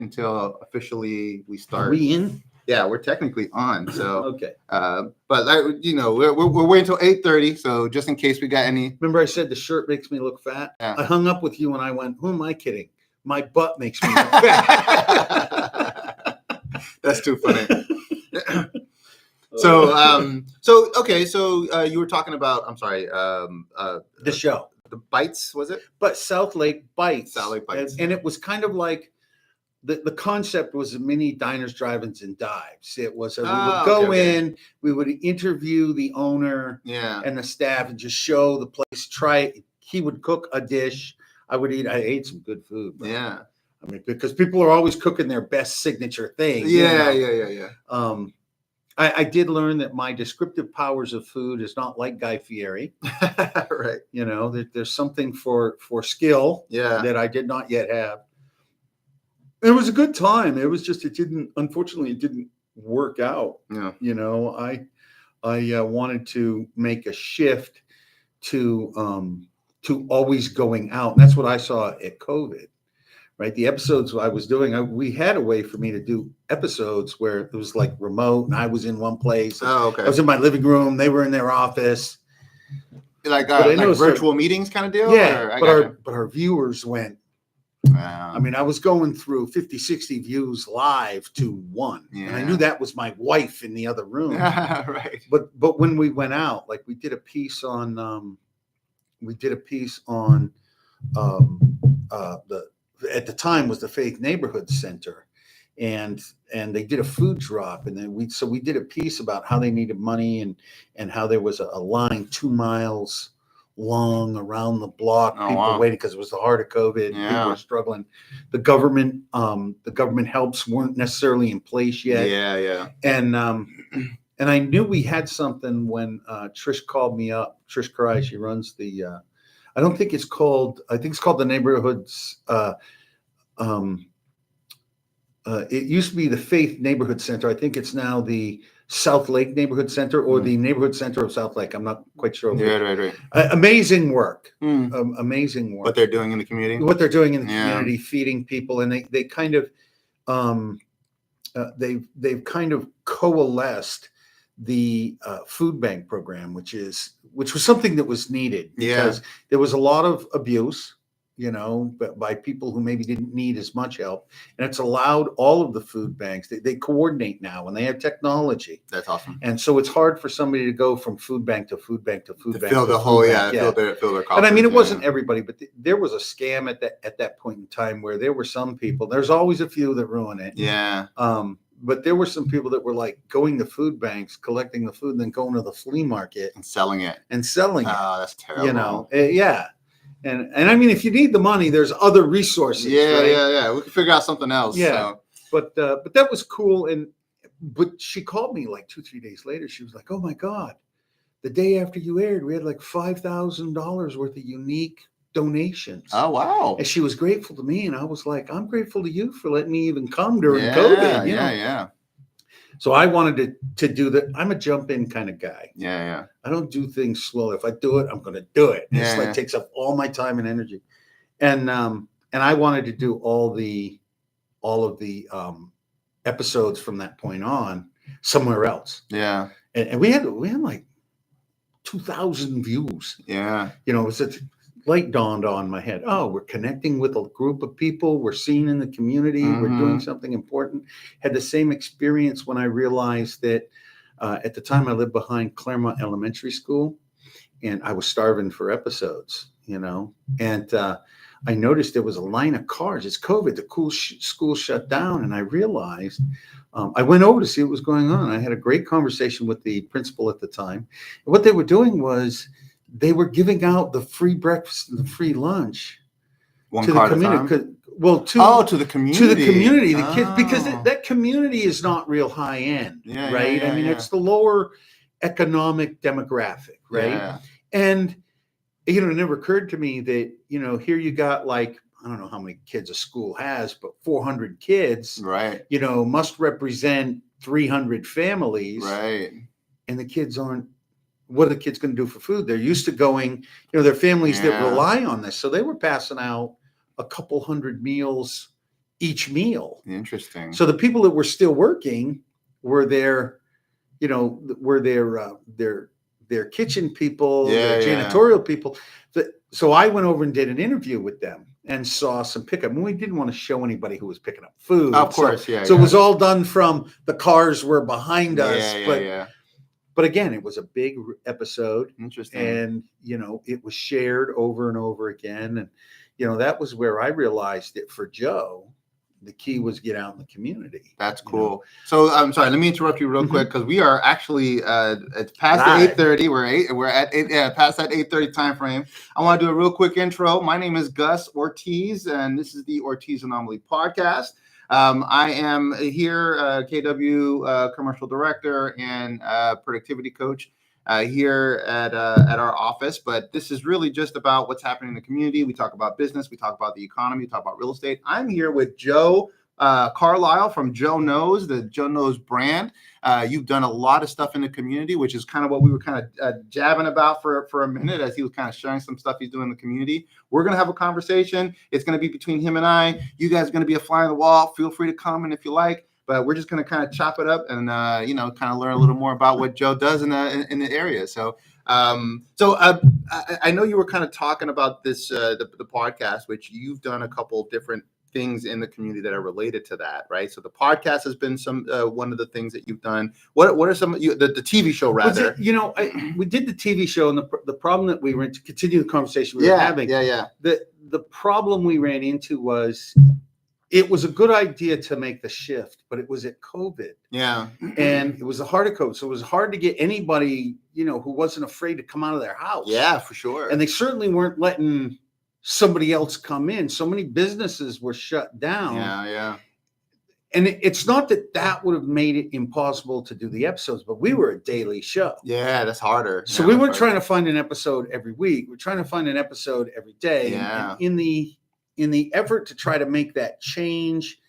until officially we Are start. we in? Yeah, we're technically on. So, Okay. but we're waiting until 8:30. So just in case we got any. Remember, I said the shirt makes me look fat. Yeah. I hung up with you and I went, "Who am I kidding? My butt makes me look fat." That's too funny. So okay. So you were talking about. I'm sorry. The show, the Bites, was it? but South Lake Bites. South Lake Bites. And it was kind of like the concept was mini diners, drive-ins, and dives. It was we would go in, we would interview the owner and the staff and just show the place. Try it. He would cook a dish. I ate some good food. Bro. Yeah. I mean, because people are always cooking their best signature thing. Yeah. I did learn that my descriptive powers of food is not like Guy Fieri. Right. You know, there's something for skill that I did not yet have. It was a good time. It was just, unfortunately, it didn't work out. Yeah. You know, I wanted to make a shift to always going out. And that's what I saw at COVID, right? The episodes I was doing, we had a way for me to do episodes where it was like remote and I was in one place. Oh, okay. I was in my living room. They were in their office. Like virtual meetings kind of deal? Yeah. But our viewers went, I mean, I was going through 50, 60 views live to one. Yeah. And I knew that was my wife in the other room. Right. But when we went out, like we did a piece on at the time was the Faith Neighborhood Center. And they did a food drop. And then we did a piece about how they needed money and how there was a line 2 miles long around the block, people waiting because it was the heart of COVID. People were struggling. The government helps weren't necessarily in place yet. Yeah. And I knew we had something when Trish called me up. Trish Cry, she runs the I think it's called the Neighborhoods. It used to be the Faith Neighborhood Center. I think it's now the South Lake Neighborhood Center or the Neighborhood Center of South Lake. I'm not quite sure. Right. Amazing work. Amazing work. What they're doing in the community. Community, feeding people, and they kind of they've kind of coalesced the food bank program, which was something that was needed because there was a lot of abuse, but by people who maybe didn't need as much help. And it's allowed all of the food banks, they coordinate now and they have technology. That's awesome. And so it's hard for somebody to go from food bank to food bank to food bank. Fill the whole, fill their coffers. And I mean, it wasn't everybody, but there was a scam at that point in time where there were some people, there's always a few that ruin it. Yeah. But there were some people that were like going to food banks, collecting the food, and then going to the flea market and selling it. Oh, that's terrible. Yeah. And I mean, if you need the money, there's other resources. Yeah. We can figure out something else. Yeah. So. But that was cool. But she called me like 2-3 days later. She was like, "Oh my God, the day after you aired, we had like $5,000 worth of unique donations." Oh, wow. And she was grateful to me. And I was like, "I'm grateful to you for letting me even come during COVID." Yeah. So I wanted to do that. I'm a jump in kind of guy. Yeah. I don't do things slow. If I do it, I'm going to do it. It's like takes up all my time and energy. And I wanted to do all of the episodes from that point on somewhere else. Yeah. And we had like 2,000 views. Yeah. It's a light dawned on my head. Oh, we're connecting with a group of people. We're seen in the community. We're doing something important. Had the same experience when I realized that at the time I lived behind Claremont Elementary School and I was starving for episodes, and I noticed there was a line of cars. It's COVID. The school shut down. And I realized I went over to see what was going on. I had a great conversation with the principal at the time. And what they were doing was they were giving out the free breakfast and the free lunch to the community. To the community, the kids, because that community is not real high end, right? I mean, it's the lower economic demographic, right? Yeah. And it never occurred to me that here you got like, I don't know how many kids a school has, but 400 kids, right? Must represent 300 families, right? And the kids aren't. What are the kids going to do for food? They're used to going, their families that rely on this. So they were passing out a couple hundred meals each meal. Interesting. So the people that were still working were their, their kitchen people, their janitorial people. So I went over and did an interview with them and saw some pickup. And we didn't want to show anybody who was picking up food. Of course, So it was all done from the cars were behind us. Yeah. But again, it was a big episode. Interesting. And, it was shared over and over again. And, that was where I realized that for Joe, the key was get out in the community. That's cool. So I'm sorry, let me interrupt you real quick because we are actually it's past the 8:30. We're at 8 past that 8:30 time frame. I want to do a real quick intro. My name is Gus Ortiz, and this is the Ortiz Anomaly podcast. I am here, KW commercial director and productivity coach here at our office, but this is really just about what's happening in the community. We talk about business, we talk about the economy, we talk about real estate. I'm here with Joe Carlisle from Joe Knows, the Joe Knows brand. You've done a lot of stuff in the community, which is kind of what we were kind of jabbing about for a minute as he was kind of sharing some stuff he's doing in the community. We're going to have a conversation. It's going to be between him and I. You guys are going to be a fly on the wall. Feel free to comment if you like. But we're just going to kind of chop it up and, kind of learn a little more about what Joe does in the area. So I know you were kind of talking about this, the podcast, which you've done a couple different things in the community that are related to that, right? So the podcast has been one of the things that you've done. What are some of the TV show rather? We did the TV show, and the problem that we ran to continue the conversation we were having. The problem we ran into was, it was a good idea to make the shift, but it was at COVID. Yeah. And it was the heart of COVID. So it was hard to get anybody, who wasn't afraid to come out of their house. Yeah, for sure. And they certainly weren't letting somebody else come in. So many businesses were shut down. Yeah. And it's not that would have made it impossible to do the episodes, but we were a daily show. Yeah, that's harder. So we weren't trying to find an episode every week. We're trying to find an episode every day. Yeah. And in the effort to try to make that change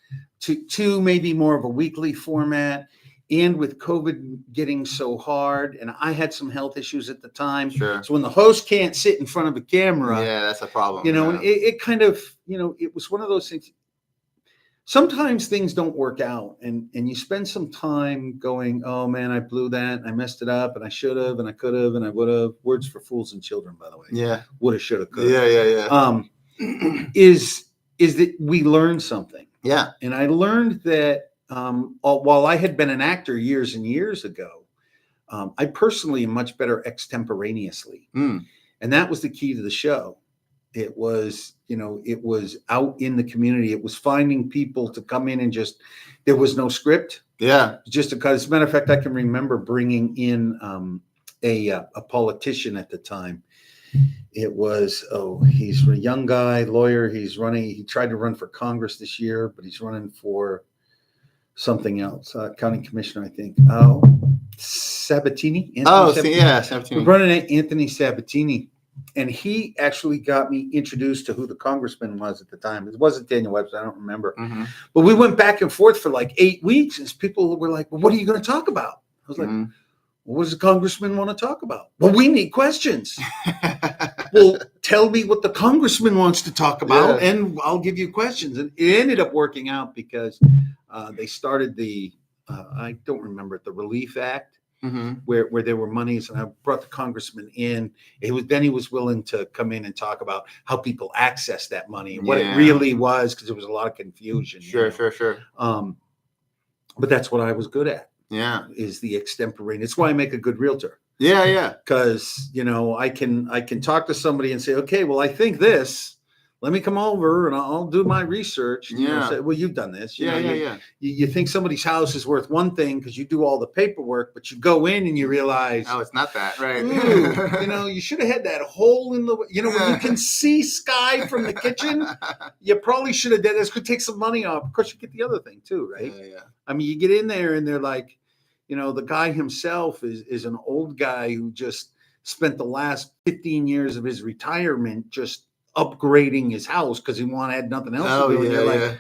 to maybe more of a weekly format, and with COVID getting so hard, and I had some health issues at the time. Sure. So when the host can't sit in front of a camera, that's a problem. And it kind of, it was one of those things. Sometimes things don't work out, and you spend some time going, oh man, I blew that, I messed it up, and I should have, and I could have, and I would have. Words for fools and children, by the way. Yeah. Woulda, shoulda, coulda. Yeah. Is that we learned something. Yeah. And I learned that while I had been an actor years and years ago, I personally am much better extemporaneously. And that was the key to the show. It was, it was out in the community. It was finding people to come in and there was no script. Yeah. Just because, as a matter of fact, I can remember bringing in a politician at the time. It was, he's a young guy, lawyer. He tried to run for Congress this year, but he's running for something else, county commissioner, I think. Sabatini. Sabatini. We're running Anthony Sabatini. And he actually got me introduced to who the congressman was at the time. It wasn't Daniel Webster, I don't remember. Mm-hmm. But we went back and forth for like 8 weeks, and people were like, well, what are you going to talk about? I was like, what does the congressman want to talk about? Well, we need questions. Well, tell me what the congressman wants to talk about, and I'll give you questions. And it ended up working out because they started I don't remember it, the Relief Act, where there were monies, and I brought the congressman in. He was willing to come in and talk about how people access that money and what it really was, because there was a lot of confusion. Sure. But that's what I was good at. Yeah. Is the extemporaneous. It's why I make a good realtor. Yeah. Because, I can talk to somebody and say, okay, well, I think this. Let me come over and I'll do my research. And say, well, you've done this. You think somebody's house is worth one thing because you do all the paperwork, but you go in and you realize, oh, it's not that, right? You should have had that hole in the, when you can see sky from the kitchen, you probably should have done this. Could take some money off. Of course, you get the other thing too, right? Yeah. I mean, you get in there and they're like, the guy himself is an old guy who just spent the last 15 years of his retirement just upgrading his house because he had nothing else to do. And you're like,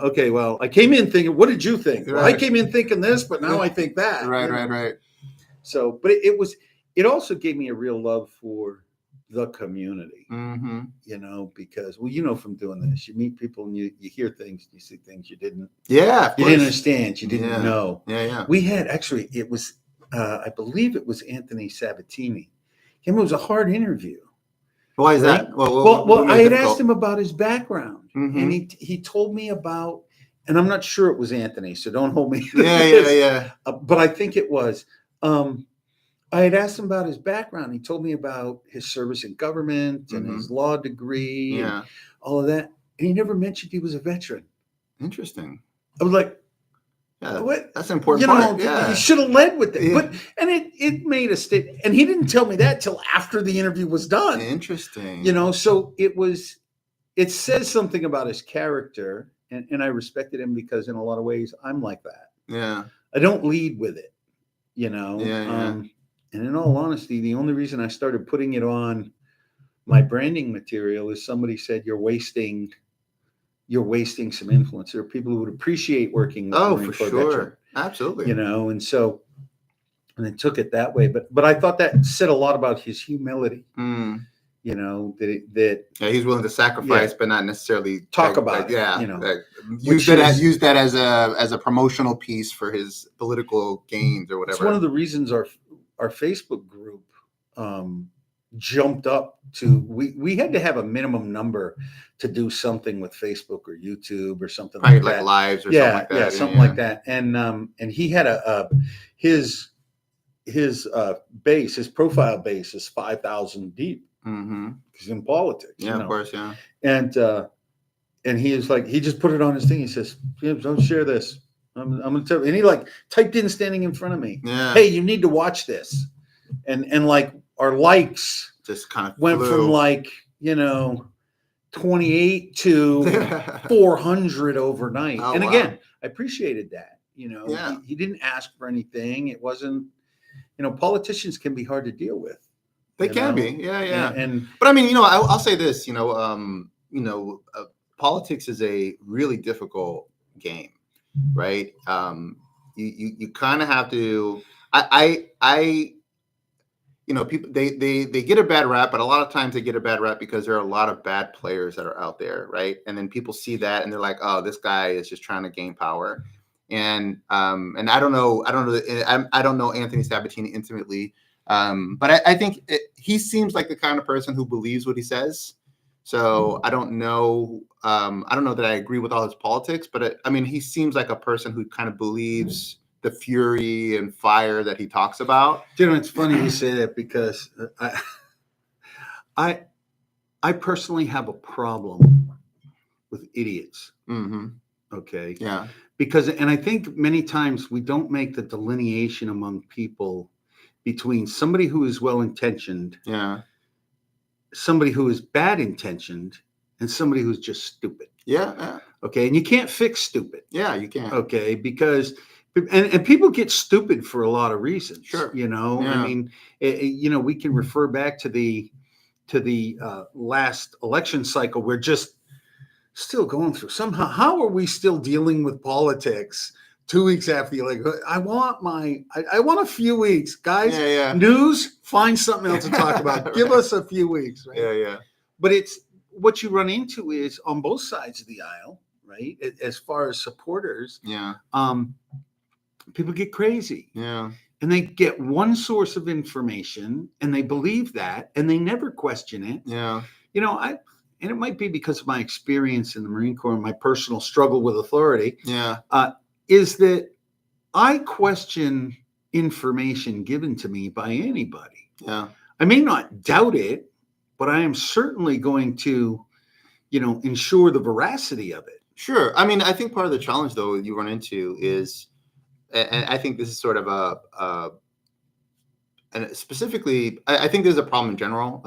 okay, well, I came in thinking, what did you think? Well, I came in thinking this, but now I think that. Right. So, but it also gave me a real love for the community, Mm-hmm. you know, because, well, you know, from doing this, you meet people and you hear things, you see things you didn't understand, you didn't know. Yeah. We had actually, it was, I believe it was Anthony Sabatini. Him, it was a hard interview. Why is right? that? Well, I had asked him about his background, Mm-hmm. and he told me about, and I'm not sure it was Anthony, so don't hold me. Yeah. But I think it was. I had asked him about his background. He told me about his service in government and his law degree and all of that, and he never mentioned he was a veteran. Interesting. I was like, yeah, what? That's an important part. You should have led with it. But it made a statement, and he didn't tell me that till after the interview was done. Interesting. You know, so it says something about his character, and I respected him because in a lot of ways I'm like that. Yeah. I don't lead with it, you know. Yeah. And in all honesty, the only reason I started putting it on my branding material is somebody said you're wasting some influence. There are people who would appreciate working with Marine Corps veteran. Absolutely. You know, and they took it that way. But I thought that said a lot about his humility. You know, that he's willing to sacrifice, but not necessarily talk about it. You know, use that as a promotional piece for his political gains or whatever. It's one of the reasons our Facebook group jumped up to. We had to have a minimum number to do something with Facebook or YouTube or something like that, lives or something like that. Something like that. And he had his base, his profile base is 5,000 deep. He's in politics. Yeah, of course, yeah. And he is like, he just put it on his thing. He says, "Don't share this. I'm gonna tell you." And he like typed in standing in front of me. Yeah. Hey, you need to watch this. And like our likes just kind of went from like 28 to 400 overnight. Oh, and wow. again, I appreciated that. Yeah. He didn't ask for anything. It wasn't. Politicians can be hard to deal with. They can be, yeah. And but I mean, I'll say this, politics is a really difficult game, right? You kind of have to. People they get a bad rap, but a lot of times they get a bad rap because there are a lot of bad players that are out there, right? And then people see that and they're like, oh, this guy is just trying to gain power. And I don't know Anthony Sabatini intimately. But I think he seems like the kind of person who believes what he says. So I don't know that I agree with all his politics, but he seems like a person who kind of believes the fury and fire that he talks about. It's funny you say that because I personally have a problem with idiots. Okay. Yeah. Because, and I think many times we don't make the delineation among people between somebody who is well-intentioned, somebody who is bad-intentioned, and somebody who's just stupid. Yeah. Okay, and you can't fix stupid. Yeah, you can't. Okay, because and people get stupid for a lot of reasons. Sure. I mean, we can refer back to the last election cycle. We're just still going through somehow. How are we still dealing with politics 2 weeks after the election? I want a few weeks, guys. Yeah. News, find something else to talk about. Give us a few weeks, right? Yeah. But it's what you run into is on both sides of the aisle, right? As far as supporters, people get crazy. Yeah. And they get one source of information and they believe that and they never question it. Yeah. And it might be because of my experience in the Marine Corps and my personal struggle with authority. Yeah. Is that I question information given to me by anybody. Yeah. I may not doubt it, but I am certainly going to, ensure the veracity of it. Sure. I think part of the challenge, though, you run into is, and I think this is sort of and specifically, I think there's a problem in general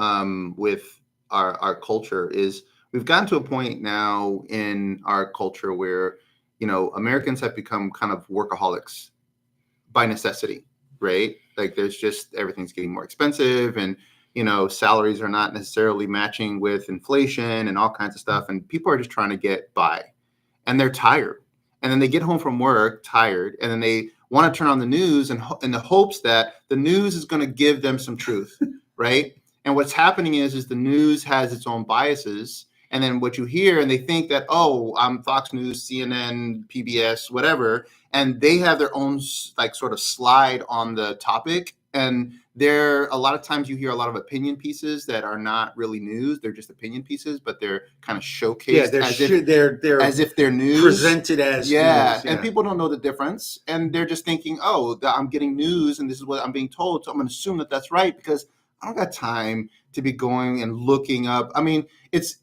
with our culture is we've gotten to a point now in our culture where, Americans have become kind of workaholics by necessity, right? Like there's just everything's getting more expensive and, salaries are not necessarily matching with inflation and all kinds of stuff. And people are just trying to get by and they're tired. And then they get home from work tired and then they want to turn on the news in the hopes that the news is going to give them some truth, right? And what's happening is the news has its own biases. And then what you hear, and they think that, oh, I'm Fox News, CNN, PBS, whatever, and they have their own like sort of slide on the topic. And there, a lot of times you hear a lot of opinion pieces that are not really news. They're just opinion pieces, but they're kind of showcased they're as if they're news. Presented as news. Yeah. And people don't know the difference. And they're just thinking, oh, I'm getting news and this is what I'm being told. So I'm going to assume that that's right because I don't got time to be going and looking up. I mean, it's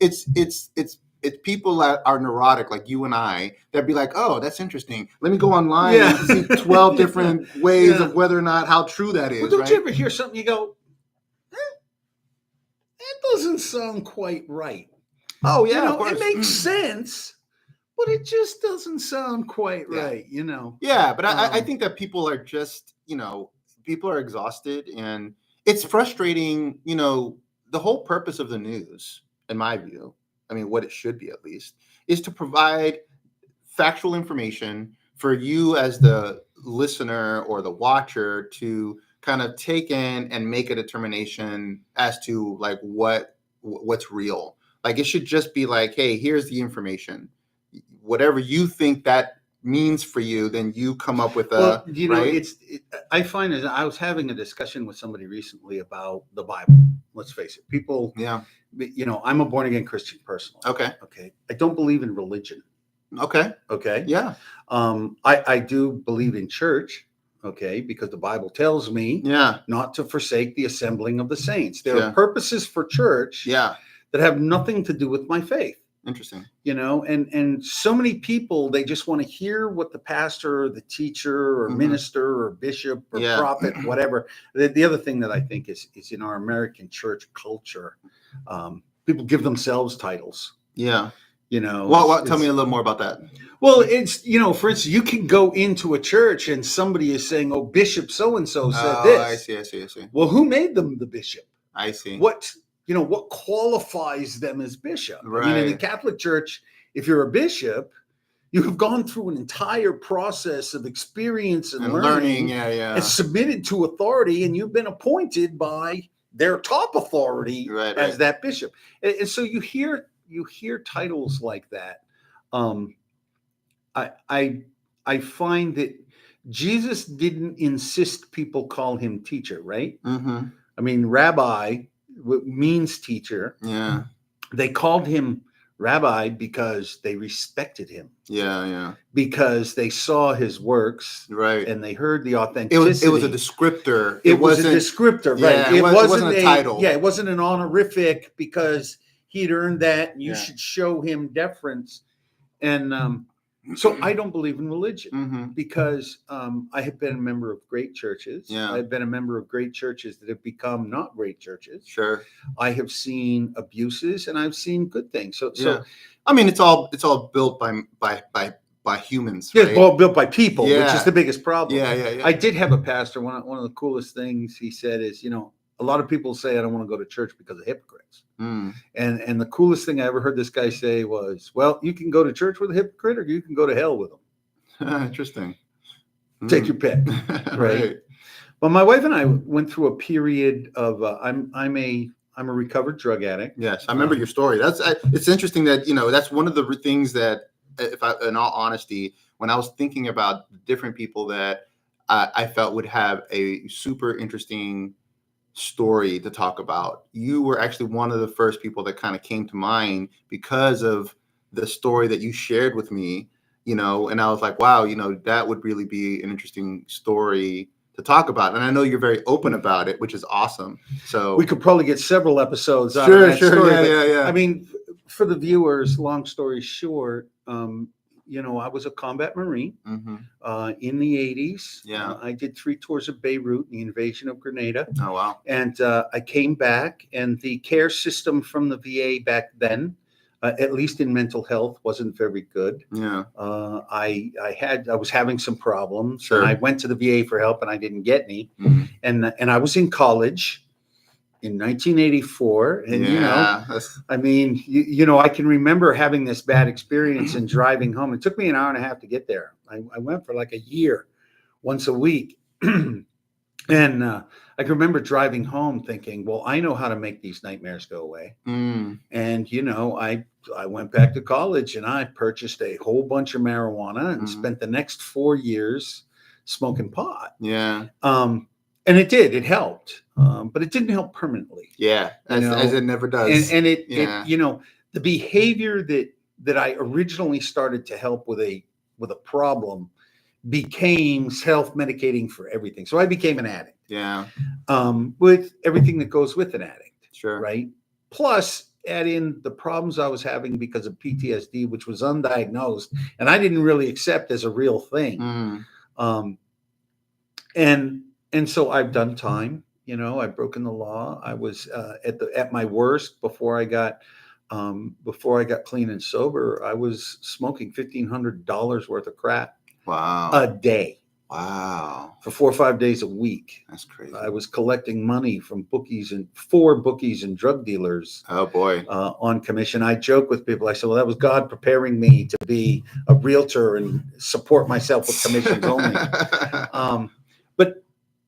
people that are neurotic like you and I that be like, oh, that's interesting. Let me go online and see 12 different ways of whether or not how true that is. Well, don't you ever hear something you go, that doesn't sound quite right. Oh yeah, of course. It makes sense, but it just doesn't sound quite right. Yeah, but I think that people are just people are exhausted, and it's frustrating. The whole purpose of the news, in my view, I mean, what it should be at least, is to provide factual information for you as the listener or the watcher to kind of take in and make a determination as to like what's real. Like it should just be like, hey, here's the information. Whatever you think that means for you, then you come up with a. Right? I find that I was having a discussion with somebody recently about the Bible. Let's face it, people. Yeah. I'm a born again Christian personally. Okay. I don't believe in religion. Okay. Yeah. I do believe in church. Okay, because the Bible tells me not to forsake the assembling of the saints. There are purposes for church that have nothing to do with my faith. Interesting. And so many people, they just want to hear what the pastor or the teacher or minister or bishop or prophet, whatever. The other thing that I think is in our American church culture, people give themselves titles. Yeah. Tell me a little more about that. Well, it's, for instance, you can go into a church and somebody is saying, oh, Bishop so-and-so said this. I see. Well, who made them the bishop? I see. What qualifies them as bishop? Right. I mean, in the Catholic Church, if you're a bishop, you have gone through an entire process of experience and learning. And submitted to authority, and you've been appointed by their top authority as that bishop. And so you hear titles like that. I find that Jesus didn't insist people call him teacher, right? Mm-hmm. I mean, rabbi means teacher. Yeah. They called him rabbi because they respected him. Yeah. Because they saw his works. Right. And they heard the authenticity. It was a descriptor. It was a descriptor, right? Yeah, it wasn't a title. Yeah, it wasn't an honorific because he'd earned that and you should show him deference. And so I don't believe in religion because I have been a member of great churches. Yeah. I've been a member of great churches that have become not great churches. Sure. I have seen abuses and I've seen good things. So I mean, it's all built by humans. Yeah, right? it's all built by people, which is the biggest problem. Yeah. I did have a pastor. One of the coolest things he said is, a lot of people say I don't want to go to church because of hypocrites. Mm. And the coolest thing I ever heard this guy say was, well, you can go to church with a hypocrite or you can go to hell with them. Interesting. Take your pick. Right. But my wife and I went through a period of I'm a recovered drug addict. Yes, I remember your story. It's interesting that that's one of the things that, in all honesty, when I was thinking about different people that I felt would have a super interesting story to talk about, you were actually one of the first people that kind of came to mind because of the story that you shared with me. And I was like, wow, that would really be an interesting story to talk about. And I know you're very open about it, which is awesome. So we could probably get several episodes out of that story. Yeah. I mean, for the viewers, long story short, I was a combat Marine in the 80s. Yeah. I did 3 tours of Beirut, the invasion of Grenada. Oh, wow. And I came back, and the care system from the VA back then, at least in mental health, wasn't very good. Yeah. I was having some problems. Sure. And I went to the VA for help, and I didn't get any. Mm-hmm. And I was in college in 1984. And, I mean, I can remember having this bad experience and driving home. It took me an hour and a half to get there. I went for like a year, once a week. And I can remember driving home thinking, well, I know how to make these nightmares go away. Mm. And, I went back to college and I purchased a whole bunch of marijuana and spent the next 4 years smoking pot. Yeah. And it helped, but it didn't help permanently. Yeah, as it never does. And it the behavior that I originally started to help with a problem became self-medicating for everything. So I became an addict. Yeah. With everything that goes with an addict. Sure. Right. Plus, add in the problems I was having because of PTSD, which was undiagnosed and I didn't really accept as a real thing. And so I've done time. I've broken the law. I was at my worst before I got clean and sober. I was smoking $1,500 worth of crack. Wow. A day. Wow. For 4 or 5 days a week. That's crazy. I was collecting money from bookies and drug dealers. Oh boy. On commission. I joke with people. I said, well, that was God preparing me to be a realtor and support myself with commissions only.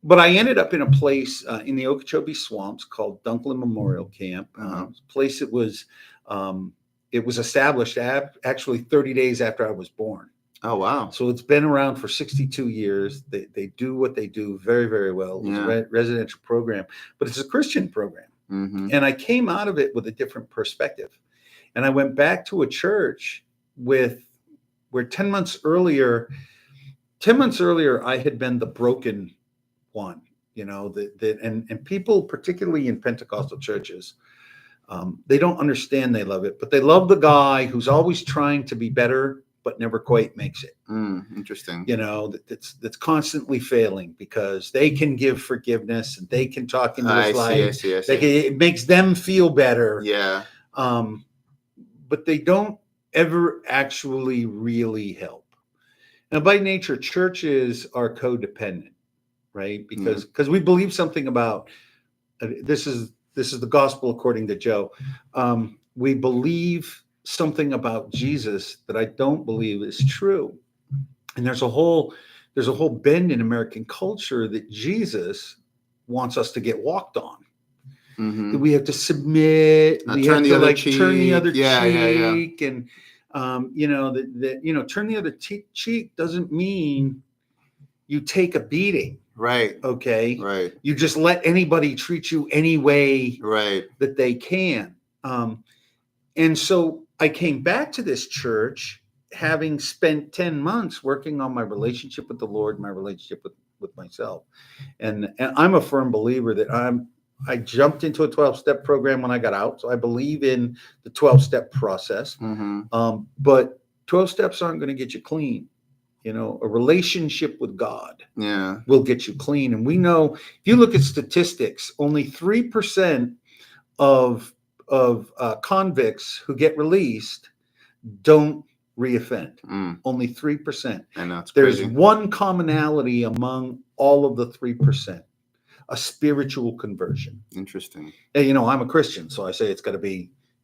But I ended up in a place in the Okeechobee swamps called Dunklin Memorial Camp. A place that was established actually 30 days after I was born. Oh, wow. So it's been around for 62 years. They do what they do very, very well. It's a residential program, but it's a Christian program. And I came out of it with a different perspective. And I went back to a church where 10 months earlier, I had been the broken one, and people, particularly in Pentecostal churches, they don't understand they love it, but they love the guy who's always trying to be better but never quite makes it. Interesting. That's constantly failing because they can give forgiveness and they can talk into his life. I see. It makes them feel better. Yeah. But they don't ever actually really help. Now, by nature, churches are codependent, right? Because we believe something about this is the gospel according to Joe. We believe something about Jesus that I don't believe is true. And there's a whole bend in American culture that Jesus wants us to get walked on. That we have to submit, we have to turn the other cheek, and turn the other cheek doesn't mean you take a beating. Right. Okay. Right. You just let anybody treat you any way that they can. And so I came back to this church having spent 10 months working on my relationship with the Lord, my relationship with myself. And I'm a firm believer that I jumped into a 12-step program when I got out. So I believe in the 12-step process. But 12 steps aren't going to get you clean. A relationship with God will get you clean. And we know, if you look at statistics, only 3% of convicts who get released don't reoffend. Only 3%. I know, it's There's crazy. one commonality among all of the 3%, a spiritual conversion. Interesting. And, I'm a Christian, so I say it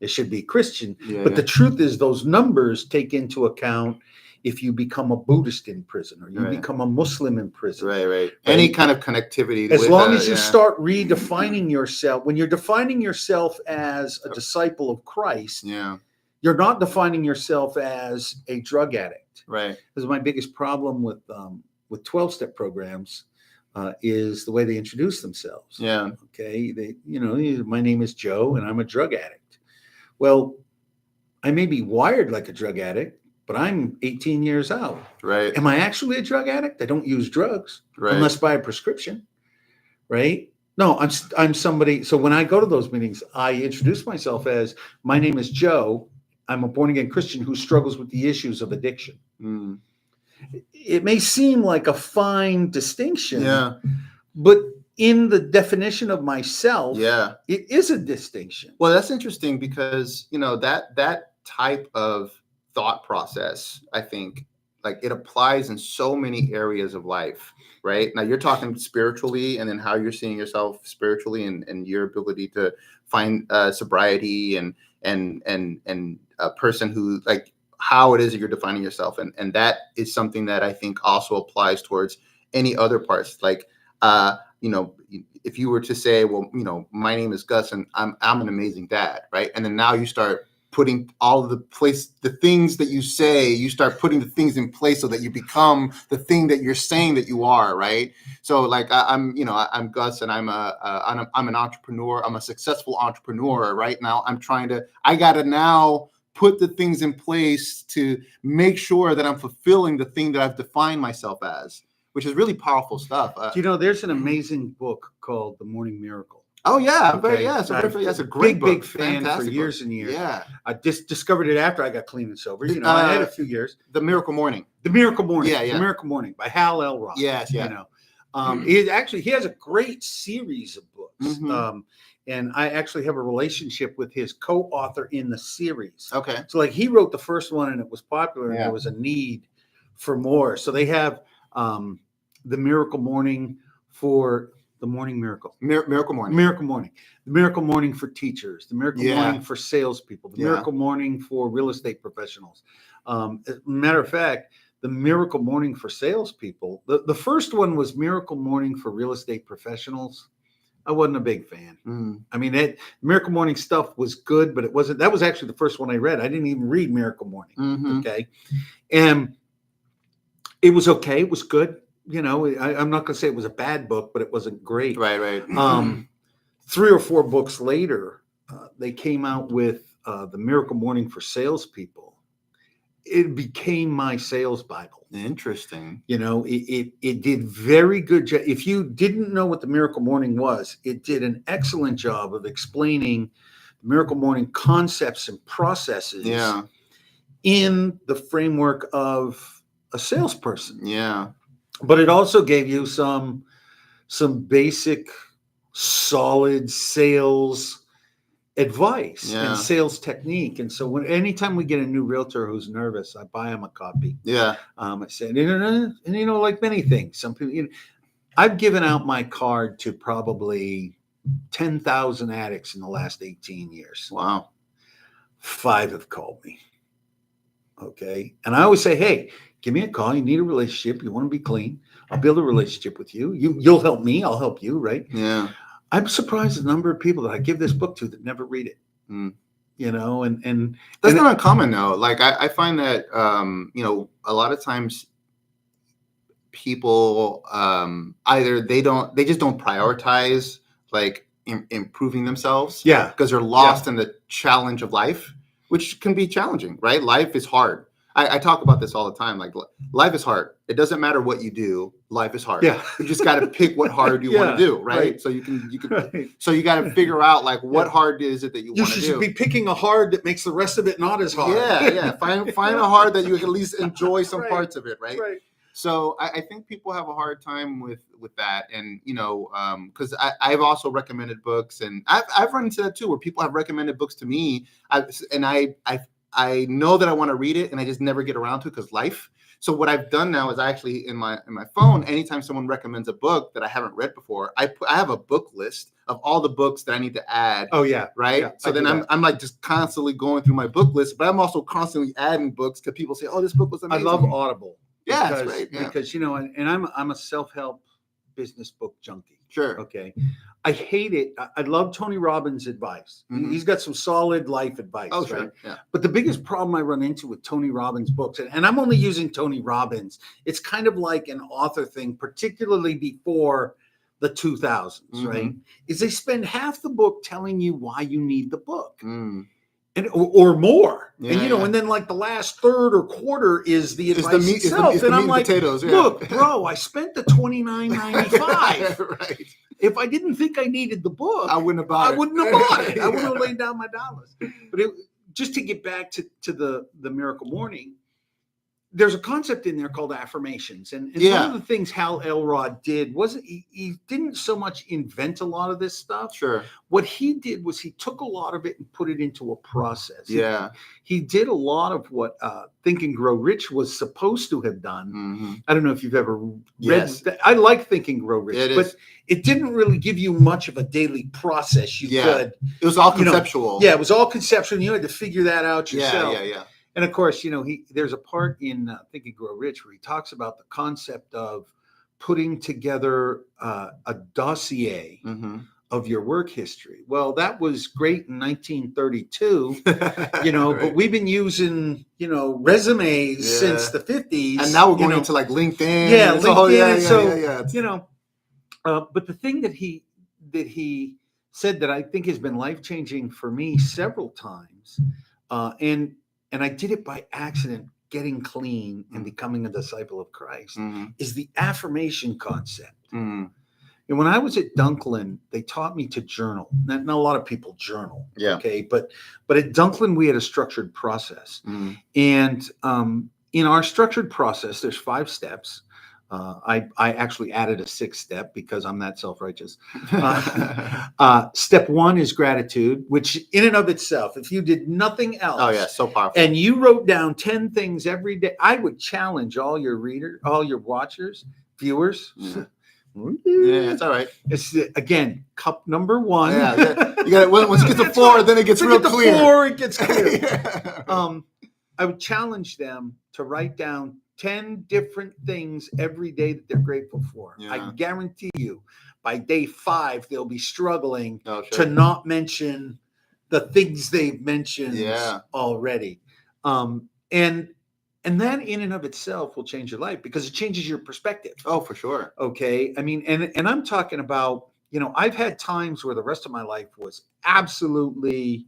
should be Christian. But the truth is those numbers take into account if you become a Buddhist in prison or you become a Muslim in prison. Right. Any kind of connectivity. As long as you start redefining yourself, when you're defining yourself as a disciple of Christ, you're not defining yourself as a drug addict. Right. Because my biggest problem with 12-step programs is the way they introduce themselves. Yeah. Okay. My name is Joe and I'm a drug addict. Well, I may be wired like a drug addict, but I'm 18 years out. Right. Am I actually a drug addict? I don't use drugs unless by a prescription. Right. No, I'm somebody. So when I go to those meetings, I introduce myself as, my name is Joe. I'm a born-again Christian who struggles with the issues of addiction. It may seem like a fine distinction, but in the definition of myself, it is a distinction. Well, that's interesting because, that type of thought process, I think, it applies in so many areas of life. Right now, you're talking spiritually, and then how you're seeing yourself spiritually, and your ability to find sobriety, and a person who how it is that you're defining yourself, and that is something that I think also applies towards any other parts. you know, if you were to say, well, you know, my name is Gus and I'm an amazing dad, right? And then now you start putting all of the things that you say, you start putting the things in place so that you become the thing that you're saying that you are, right? So like I'm Gus and I'm an entrepreneur. I'm a successful entrepreneur. Right now, I gotta now put the things in place to make sure that I'm fulfilling the thing that I've defined myself as, which is really powerful stuff. There's an amazing book called The Morning Miracle. Oh yeah, Okay. That's a great book. Big fan for years book. and years. Yeah, I just discovered it after I got clean and sober. I had a few years. The Miracle Morning. The Miracle Morning. Yeah. The Miracle Morning by Hal Elrod. Yes, yeah. He has a great series of books. And I actually have a relationship with his co-author in the series. Okay. So like he wrote the first one and it was popular and there was a need for more. So they have the Miracle Morning for the Morning Miracle. Miracle Morning. Miracle Morning. The Miracle Morning for teachers. The Miracle Morning for salespeople. The Miracle Morning for real estate professionals. As a matter of fact, the Miracle Morning for salespeople. The first one was Miracle Morning for real estate professionals. I wasn't a big fan. I mean, that Miracle Morning stuff was good, but it wasn't. That was actually the first one I read. I didn't even read Miracle Morning. Okay, and it was okay. It was good. I'm not going to say it was a bad book, but it wasn't great. Right. 3 or 4 books later, they came out with the Miracle Morning for salespeople. It became my sales Bible. Interesting. It did very good job. If you didn't know what the Miracle Morning was, it did an excellent job of explaining the Miracle Morning concepts and processes in the framework of a salesperson. Yeah. But it also gave you some basic, solid sales advice and sales technique. And so anytime we get a new realtor who's nervous, I buy them a copy. Yeah. I said, and like many things, some people, I've given out my card to probably 10,000 addicts in the last 18 years. Wow. 5 have called me. Okay. And I always say, hey, give me a call. You need a relationship. You want to be clean. I'll build a relationship with you. You'll help me. I'll help you. Right. Yeah. I'm surprised at the number of people that I give this book to that never read it. And that's not uncommon though. Like I find that, a lot of times people either they just don't prioritize like improving themselves. Yeah. Because they're lost in the challenge of life, which can be challenging, right? Life is hard. I talk about this all the time. Like life is hard. It doesn't matter what you do. Life is hard. Yeah. You just got to pick what hard you want to do. Right. So you can, so you got to figure out like what hard is it that you want to do. You should be picking a hard that makes the rest of it not as hard. Yeah. Find a hard that you can at least enjoy some parts of it. Right. So I think people have a hard time with that. And, because I've also recommended books and I've run into that too, where people have recommended books to me. I know that I want to read it and I just never get around to it because life. So what I've done now is I actually in my phone, anytime someone recommends a book that I haven't read before, I have a book list of all the books that I need to add. Oh yeah. Right. Yeah, so then I'm like just constantly going through my book list, but I'm also constantly adding books because people say, oh, this book was amazing. I love Audible. Yeah, that's great. Yeah. Because, and I'm a self-help business book junkie. Sure. Okay. I hate it. I love Tony Robbins' advice. He's got some solid life advice. Oh, sure. Right? Yeah. But the biggest problem I run into with Tony Robbins' books, and I'm only using Tony Robbins, it's kind of like an author thing, particularly before the 2000s, right? Is they spend half the book telling you why you need the book. And or more, and then like the last third or quarter is the advice itself, and I'm like, potatoes, look, bro, I spent the $29.95. Right. If I didn't think I needed the book, I wouldn't have bought it. I wouldn't have laid down my dollars. But just to get back to the Miracle Morning, there's a concept in there called affirmations. And one of the things Hal Elrod did wasn't, he didn't so much invent a lot of this stuff. Sure. What he did was he took a lot of it and put it into a process. Yeah. He did a lot of what Think and Grow Rich was supposed to have done. I don't know if you've ever read. I like Think and Grow Rich, but it didn't really give you much of a daily process. You could. It was all conceptual. It was all conceptual. You had to figure that out yourself. Yeah. And of course, there's a part in Think and Grow Rich where he talks about the concept of putting together a dossier of your work history. Well, that was great in 1932, right. But we've been using, resumes since the 50s. And now we're going into like LinkedIn. Yeah, LinkedIn. But the thing that he said that I think has been life-changing for me several times, and I did it by accident, getting clean and becoming a disciple of Christ, is the affirmation concept. And when I was at Dunklin, they taught me to journal. Not a lot of people journal, okay? But at Dunklin, we had a structured process. And in our structured process, there's 5 steps. I actually added a 6th step because I'm that self-righteous. Step 1 is gratitude, which in and of itself, if you did nothing else, so powerful, and you wrote down 10 things every day, I would challenge all your watchers, viewers. Yeah, it's all right. It's again cup number 1. Yeah. You got it. Once it gets to 4, then it gets real clear. 4, it gets clear. I would challenge them to write down 10 different things every day that they're grateful for. I guarantee you, by day 5, they'll be struggling to not mention the things they've mentioned already. And that in and of itself will change your life because it changes your perspective. Oh, for sure. Okay. I mean, and I'm talking about, I've had times where the rest of my life was absolutely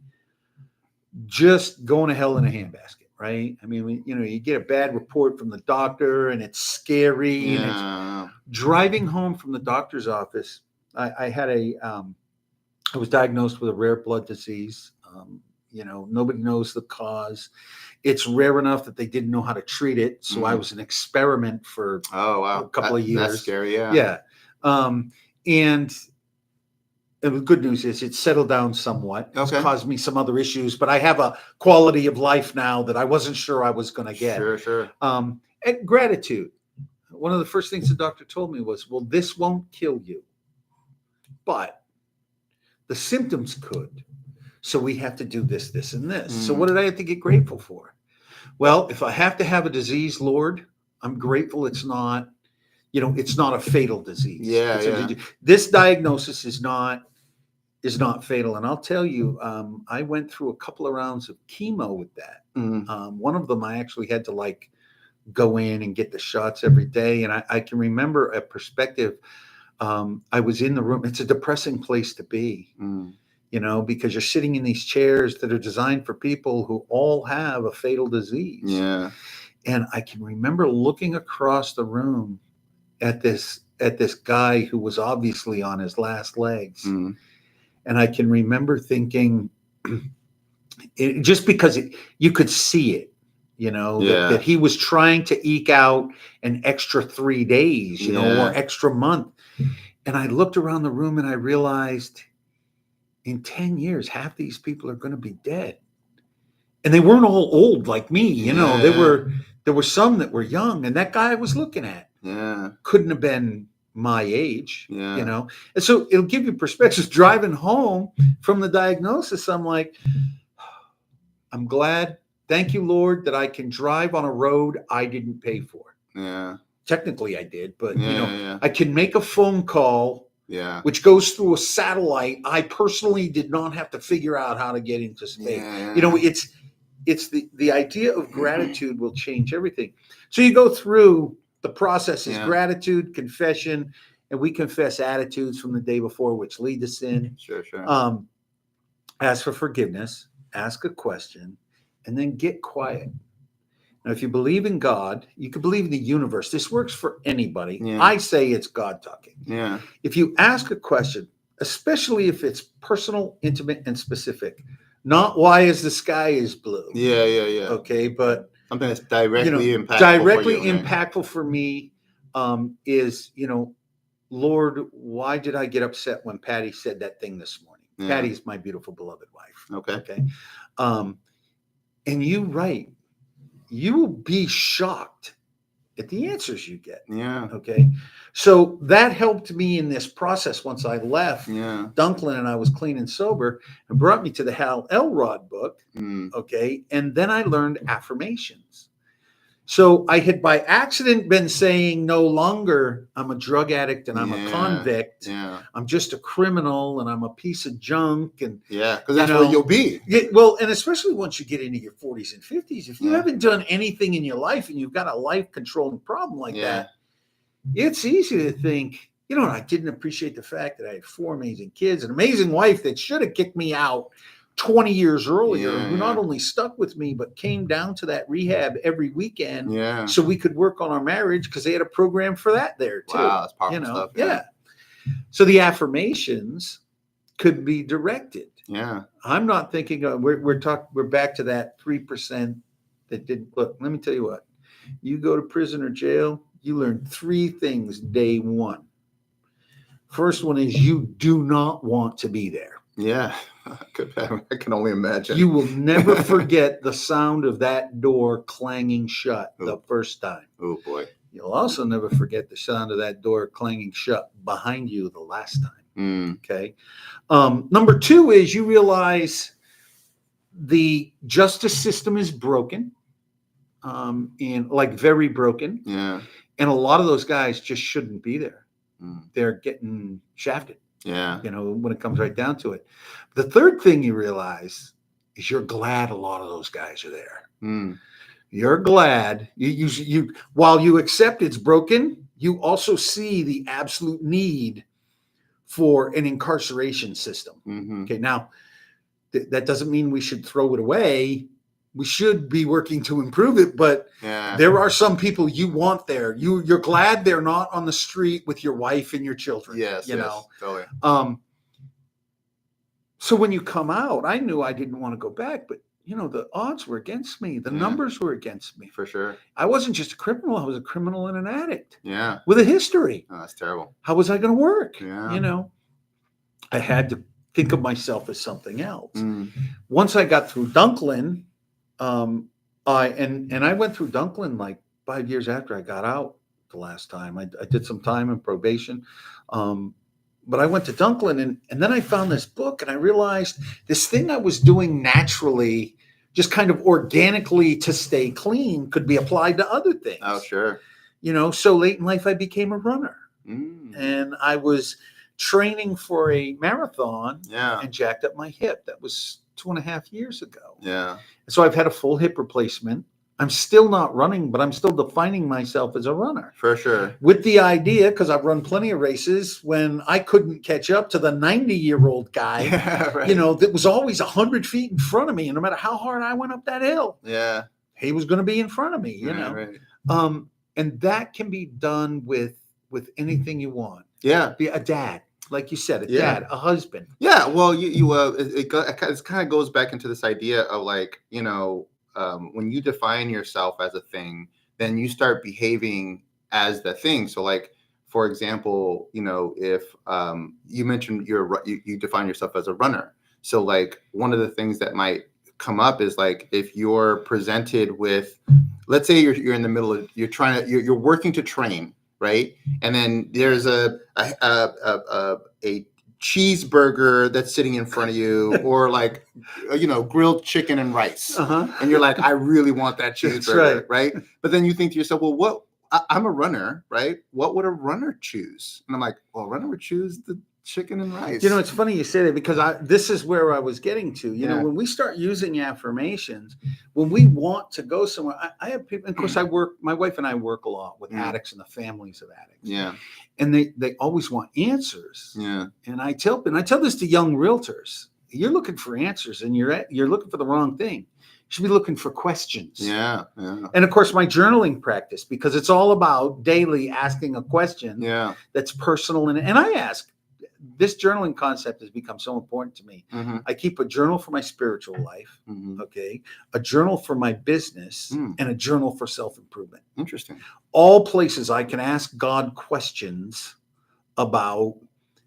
just going to hell in a handbasket, right? I mean, you get a bad report from the doctor and it's scary. And it's driving home from the doctor's office. I was diagnosed with a rare blood disease. Nobody knows the cause. It's rare enough that they didn't know how to treat it. So I was an experiment for a couple of years. That's scary, Yeah. And the good news is it's settled down somewhat. It's caused me some other issues, but I have a quality of life now that I wasn't sure I was going to get. Sure. And gratitude. One of the first things the doctor told me was, well, this won't kill you, but the symptoms could. So we have to do this, this, and this. So what did I have to get grateful for? Well, if I have to have a disease, Lord, I'm grateful it's not, it's not a fatal disease. This diagnosis is not fatal. And I'll tell you, I went through a couple of rounds of chemo with that. One of them I actually had to go in and get the shots every day. And I can remember a perspective. I was in the room. It's a depressing place to be. Because you're sitting in these chairs that are designed for people who all have a fatal disease. Yeah. And I can remember looking across the room at this guy who was obviously on his last legs. And I can remember thinking, just because you could see it, that he was trying to eke out an extra 3 days, or extra month. And I looked around the room and I realized, in 10 years, half these people are going to be dead. And they weren't all old like me, there were some that were young, and that guy I was looking at couldn't have been my age, And so it'll give you perspective. Driving home from the diagnosis, I'm like, I'm glad. Thank you, Lord, that I can drive on a road I didn't pay for. Yeah. Technically I did, but I can make a phone call which goes through a satellite. I personally did not have to figure out how to get into space. It's the idea of gratitude will change everything. So you go through the process is gratitude, confession, and we confess attitudes from the day before, which lead to sin. Sure. Ask for forgiveness, ask a question, and then get quiet. Now, if you believe in God, you can believe in the universe. This works for anybody. I say it's God talking. If you ask a question, especially if it's personal, intimate, and specific, not why is the sky is blue. Okay, but something that's directly impactful. Impactful for me is, Lord, why did I get upset when Patty said that thing this morning? Patty's my beautiful beloved wife. Okay. And you will be shocked at the answers you get. Okay. So that helped me in this process once I left Dunklin and I was clean and sober, and brought me to the Hal Elrod book. Okay. And then I learned affirmations. So I had by accident been saying no longer I'm a drug addict and I'm a convict. Yeah. I'm just a criminal and I'm a piece of junk. And yeah, because that's what you'll be. Well, and especially once you get into your 40s and 50s, if you haven't done anything in your life and you've got a life controlling problem like that, it's easy to think, I didn't appreciate the fact that I had 4 amazing kids, an amazing wife that should have kicked me out 20 years earlier, who not only stuck with me, but came down to that rehab every weekend so we could work on our marriage because they had a program for that there too. Wow, that's powerful stuff. Yeah. So the affirmations could be directed. Yeah. I'm not thinking we're back to that 3% that didn't look. Let me tell you what, you go to prison or jail, you learn 3 things day one. First one is you do not want to be there. Yeah, I can only imagine. You will never forget the sound of that door clanging shut the first time. Oh, boy. You'll also never forget the sound of that door clanging shut behind you the last time. Okay. Number 2 is you realize the justice system is broken, and very broken. Yeah. And a lot of those guys just shouldn't be there. They're getting shafted. Yeah. When it comes right down to it. The third thing you realize is you're glad a lot of those guys are there. You're glad you while you accept it's broken, you also see the absolute need for an incarceration system. Okay. Now that doesn't mean we should throw it away. We should be working to improve it, but there are some people you want there. You're glad they're not on the street with your wife and your children. Yes, totally. So when you come out, I knew I didn't want to go back, but the odds were against me. The numbers were against me. For sure. I wasn't just a criminal. I was a criminal and an addict. Yeah. With a history. Oh, that's terrible. How was I going to work? Yeah. I had to think of myself as something else. Once I got through Dunklin, I went through Dunklin like 5 years after I got out the last time. I did some time in probation. But I went to Dunklin and then I found this book and I realized this thing I was doing naturally, just kind of organically to stay clean, could be applied to other things. Oh, sure. So late in life, I became a runner. And I was training for a marathon and jacked up my hip. That was 2.5 years ago. Yeah. So I've had a full hip replacement. I'm still not running, but I'm still defining myself as a runner. For sure. With the idea, because I've run plenty of races when I couldn't catch up to the 90-year-old guy, that was always 100 feet in front of me. And no matter how hard I went up that hill, he was going to be in front of me, Right. And that can be done with anything you want. Yeah. Be a dad. Like you said, a dad, a husband. Yeah. Well, it kind of goes back into this idea of when you define yourself as a thing, then you start behaving as the thing. So for example, if you mentioned you define yourself as a runner. So one of the things that might come up is if you're presented with, let's say you're in the middle of, you're working to train, right? And then there's a cheeseburger that's sitting in front of you, or grilled chicken and rice, and you're like, I really want that cheeseburger, right? But then you think to yourself, well, I'm a runner, right? What would a runner choose? And I'm like, well, a runner would choose the chicken and rice. It's funny you say that, because this is where I was getting to. When we start using affirmations, when we want to go somewhere, I have people, of course, my wife and I work a lot with addicts and the families of addicts. Yeah. And they always want answers. Yeah. And I tell this to young realtors. You're looking for answers and you're looking for the wrong thing. You should be looking for questions. Yeah. And of course, my journaling practice, because it's all about daily asking a question that's personal. And I ask, this journaling concept has become so important to me. I keep a journal for my spiritual life, a journal for my business, and a journal for self-improvement. Interesting. All places I can ask God questions about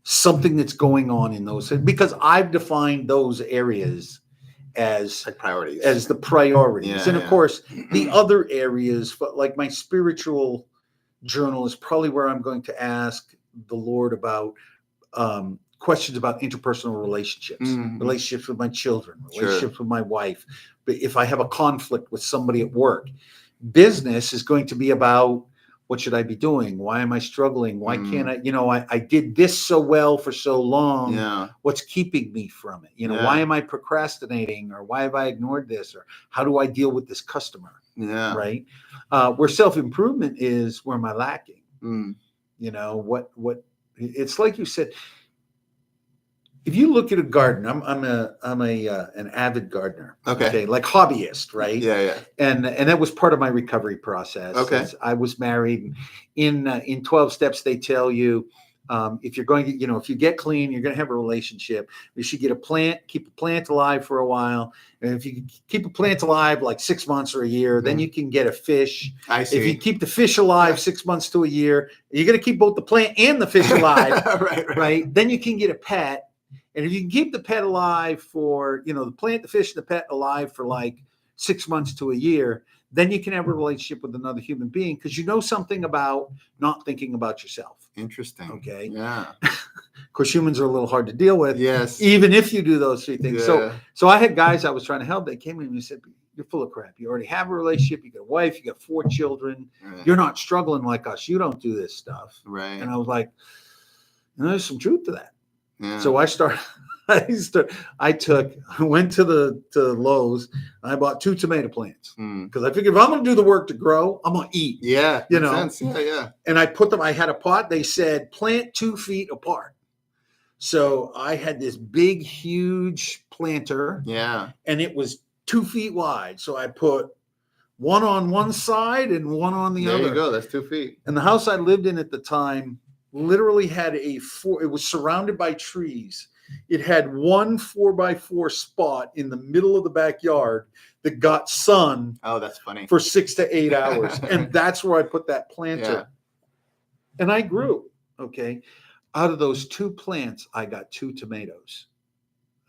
something that's going on in those, because I've defined those areas as priorities, as the priorities. And of course, the other areas, like my spiritual journal, is probably where I'm going to ask the Lord about questions about interpersonal relationships, relationships with my children, relationships with my wife. But if I have a conflict with somebody at work, Business is going to be about, what should I be doing? Why am I struggling? Why can't I, I did this so well for so long. Yeah. What's keeping me from it? Yeah. Why am I procrastinating, or why have I ignored this, or how do I deal with this customer? Yeah. Right. Where self-improvement is, where am I lacking? What it's like you said, if you look at a garden, I'm an avid gardener. Okay. Like hobbyist, right? Yeah. And that was part of my recovery process. Okay. As I was married. In 12 steps, they tell you, if you're going to, if you get clean, you're going to have a relationship. You should get keep a plant alive for a while. And if you keep a plant alive like 6 months or a year, then you can get a fish. I see. If you keep the fish alive 6 months to a year, you're going to keep both the plant and the fish alive. Right. Then you can get a pet. And if you can keep the pet alive for, the plant, the fish, the pet alive for like 6 months to a year, then you can have a relationship with another human being, because you know something about not thinking about yourself. Interesting. Okay. Yeah. Of course, humans are a little hard to deal with. Yes. Even if you do those three things. Yeah. So I had guys I was trying to help. They came in and said, "You're full of crap. You already have a relationship. You got a wife. You got 4 children. Right. You're not struggling like us. You don't do this stuff." Right. And I was like, there's some truth to that. Yeah. So I went to Lowe's. And I bought 2 tomato plants, because I figured if I'm going to do the work to grow, I'm going to eat. Yeah. Makes sense. Yeah. And I put them. I had a pot. They said plant 2 feet apart. So I had this big, huge planter. Yeah. And it was 2 feet wide. So I put one on one side and one on the other. There you go. That's 2 feet. And the house I lived in at the time literally had it was surrounded by trees. It had one 4x4 spot in the middle of the backyard that got sun. Oh, that's funny. For 6 to 8 hours. And that's where I put that planter. Yeah. And I grew. Okay. Out of those 2 plants, I got 2 tomatoes.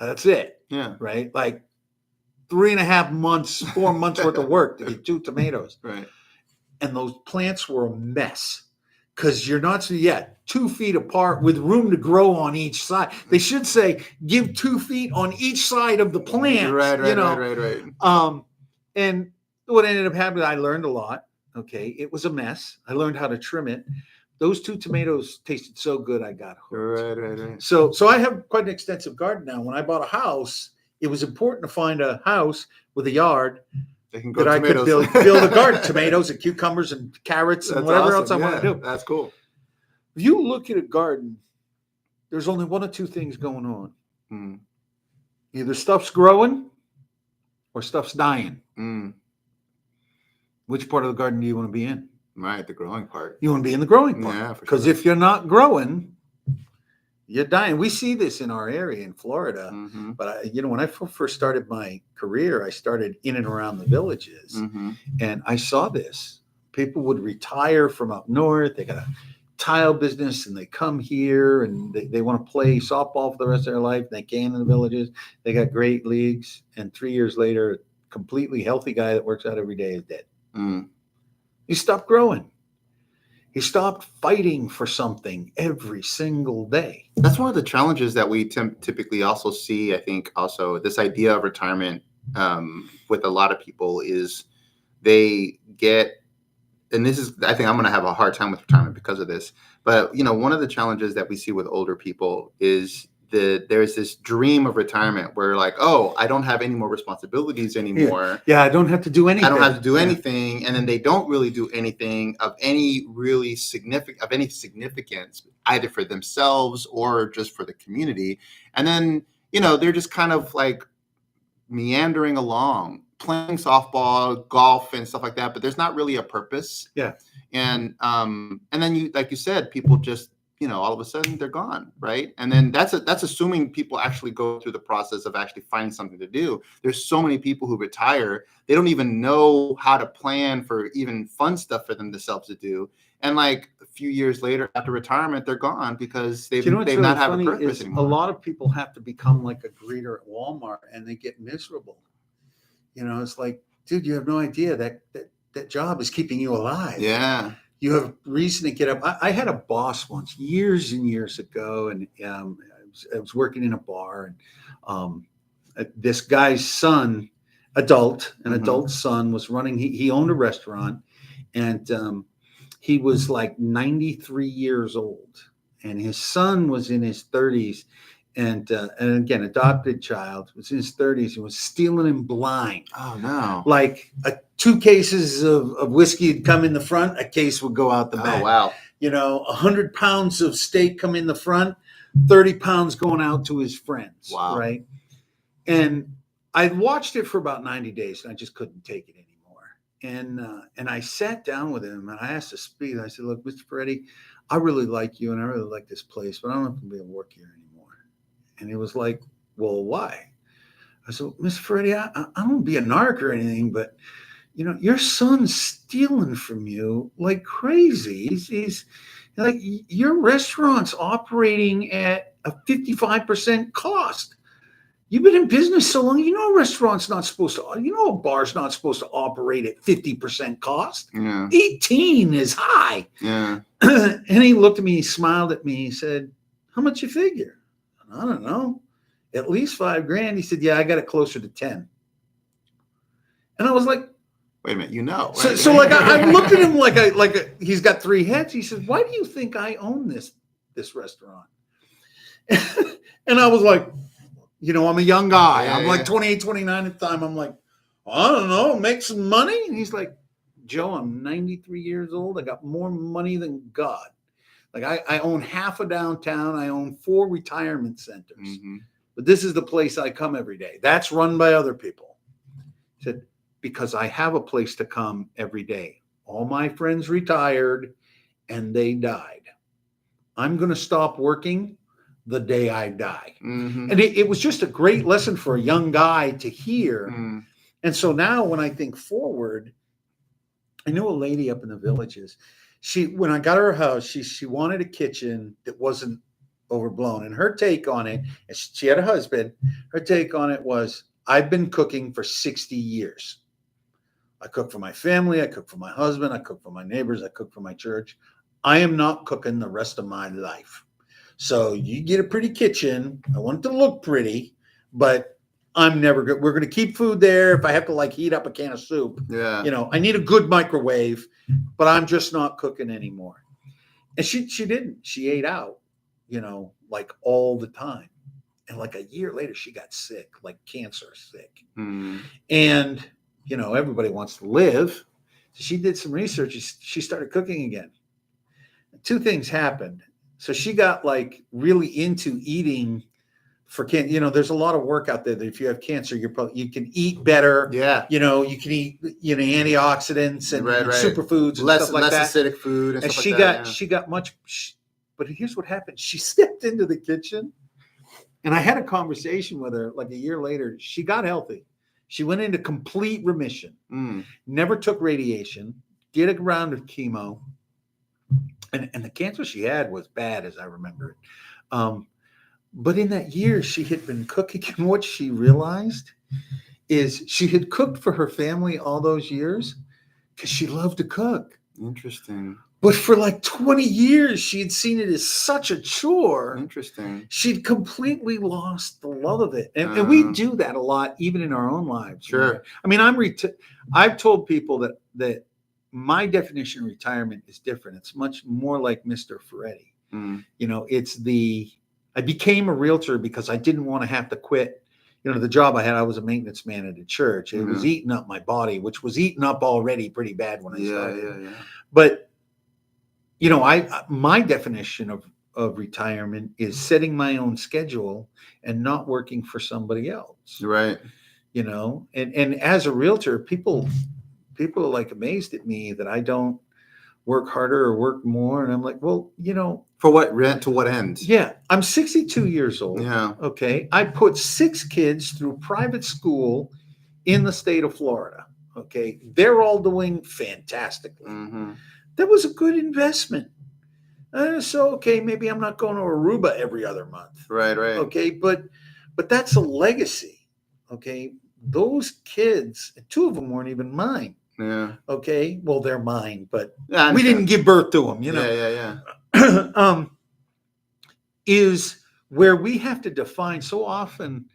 That's it. Yeah. Right. Like 3.5 months, 4 months worth of work to get 2 tomatoes. Right. And those plants were a mess. Because you're not 2 feet apart with room to grow on each side. They should say give 2 feet on each side of the plant. Right. And what ended up happening, I learned a lot. Okay, it was a mess. I learned how to trim it. Those 2 tomatoes tasted so good, I got hooked. Right. So I have quite an extensive garden now. When I bought a house, it was important to find a house with a yard that I could build a garden, tomatoes and cucumbers and carrots and whatever else I want to do. That's cool. If you look at a garden, there's only 1 or 2 things going on. Either stuff's growing or stuff's dying. Which part of the garden do you want to be in? Right, the growing part. You want to be in the growing part. Yeah, for sure. Because if you're not growing, you're dying. We see this in our area in Florida. But when I first started my career, I started in and around the villages, and I saw this. People would retire from up north. They got a tile business, and they come here, and they want to play softball for the rest of their life. They can in the villages. They got great leagues, and 3 years later, a completely healthy guy that works out every day is dead. He stopped growing. He stopped fighting for something every single day. That's one of the challenges that we typically also see. I think also this idea of retirement with a lot of people is they get, and this is, I think I'm going to have a hard time with retirement because of this. But, one of the challenges that we see with older people is there's this dream of retirement where like, oh, I don't have any more responsibilities anymore. Yeah, I don't have to do anything. I don't have to do anything. And then they don't really do anything of any really significance, either for themselves or just for the community. And then, they're just kind of like meandering along, playing softball, golf, and stuff like that. But there's not really a purpose. Yeah. And then you, like you said, people just, all of a sudden they're gone, right? And then that's assuming people actually go through the process of actually finding something to do. There's so many people who retire, they don't even know how to plan for even fun stuff for themselves to do. And like a few years later after retirement, they're gone because they've not have a purpose anymore. A lot of people have to become like a greeter at Walmart, and they get miserable. It's like, dude, you have no idea that job is keeping you alive. Yeah. You have reason to get up. I had a boss once years and years ago, and I was working in a bar, and this guy's son adult son was running. He owned a restaurant, and he was like 93 years old, and his son was in his 30s, and again, adopted child, was in his 30s and was stealing him blind. Oh no! Like 2 cases of whiskey would come in the front, a case would go out the back. Oh wow! 100 pounds of steak come in the front, 30 pounds going out to his friends. Wow! Right, and I watched it for about 90 days, and I just couldn't take it anymore. And I sat down with him, and I asked to speak. I said, "Look, Mr. Ferretti, I really like you, and I really like this place, but I don't know if I'm going to be able to work here anymore." And he was like, "Well, why?" I said, "Mr. Ferretti, I don't want to be a narc or anything, but your son's stealing from you like crazy. He's like, your restaurant's operating at a 55% cost. You've been in business so long, a restaurant's not supposed to, a bar's not supposed to operate at 50% cost. Yeah. 18 is high." Yeah. And he looked at me, he smiled at me, he said, "How much you figure?" "I don't know, at least $5,000. He said, "Yeah, I got it closer to 10." And I was like, wait a minute, right? So like I looked at him like he's got 3 heads. He said, "Why do you think I own this restaurant?" And I was like, I'm a young guy. Yeah, I'm like 28, 29 at the time. I'm like, "I don't know, make some money." And he's like, "Joe, I'm 93 years old. I got more money than God. Like I own half of downtown. I own 4 retirement centers. Mm-hmm. But this is the place I come every day. That's run by other people." He said, "Because I have a place to come every day. All my friends retired and they died. I'm going to stop working the day I die." Mm-hmm. And it was just a great lesson for a young guy to hear. Mm. And so now when I think forward, I knew a lady up in the Villages. When I got her house, she wanted a kitchen that wasn't overblown. And her take on it, and she had a husband, her take on it was, "I've been cooking for 60 years. I cook for my family. I cook for my husband. I cook for my neighbors. I cook for my church. I am not cooking the rest of my life. So you get a pretty kitchen. I want it to look pretty, but I'm never good. We're going to keep food there. If I have to heat up a can of soup, I need a good microwave, but I'm just not cooking anymore." And she didn't. She ate out, all the time. And like a year later, she got sick, like cancer sick. Mm. And, everybody wants to live. So she did some research. She started cooking again. 2 things happened. So she got really into eating for cancer. There's a lot of work out there that if you have cancer, you can eat better. Yeah. You can eat, antioxidants and superfoods and less stuff like that. Less acidic food. And she got much, but here's what happened. She stepped into the kitchen, and I had a conversation with her like a year later. She got healthy. She went into complete remission, never took radiation, did a round of chemo. And the cancer she had was bad, as I remember it. But in that year, she had been cooking. And what she realized is she had cooked for her family all those years because she loved to cook. Interesting. But for 20 years, she had seen it as such a chore. Interesting. She'd completely lost the love of it. And we do that a lot, even in our own lives. Sure. Right? I mean, I've told people that my definition of retirement is different. It's much more like Mr. Ferretti. Mm. I became a realtor because I didn't want to have to quit. The job I had, I was a maintenance man at a church. It was eating up my body, which was eaten up already pretty bad when I started. Yeah. But, my definition of retirement is setting my own schedule and not working for somebody else. Right. And as a realtor, people are amazed at me that I don't work harder or work more. And I'm like, well, for what rent to what end? Yeah. I'm 62 years old. Yeah. Okay. I put 6 kids through private school in the state of Florida. Okay. They're all doing fantastically. Mm-hmm. That was a good investment. So, okay, maybe I'm not going to Aruba every other month. Right. Okay. But that's a legacy. Okay. Those kids, 2 of them weren't even mine. Yeah. Okay. Well, they're mine, but we didn't give birth to them, Yeah. Is where we have to define so often.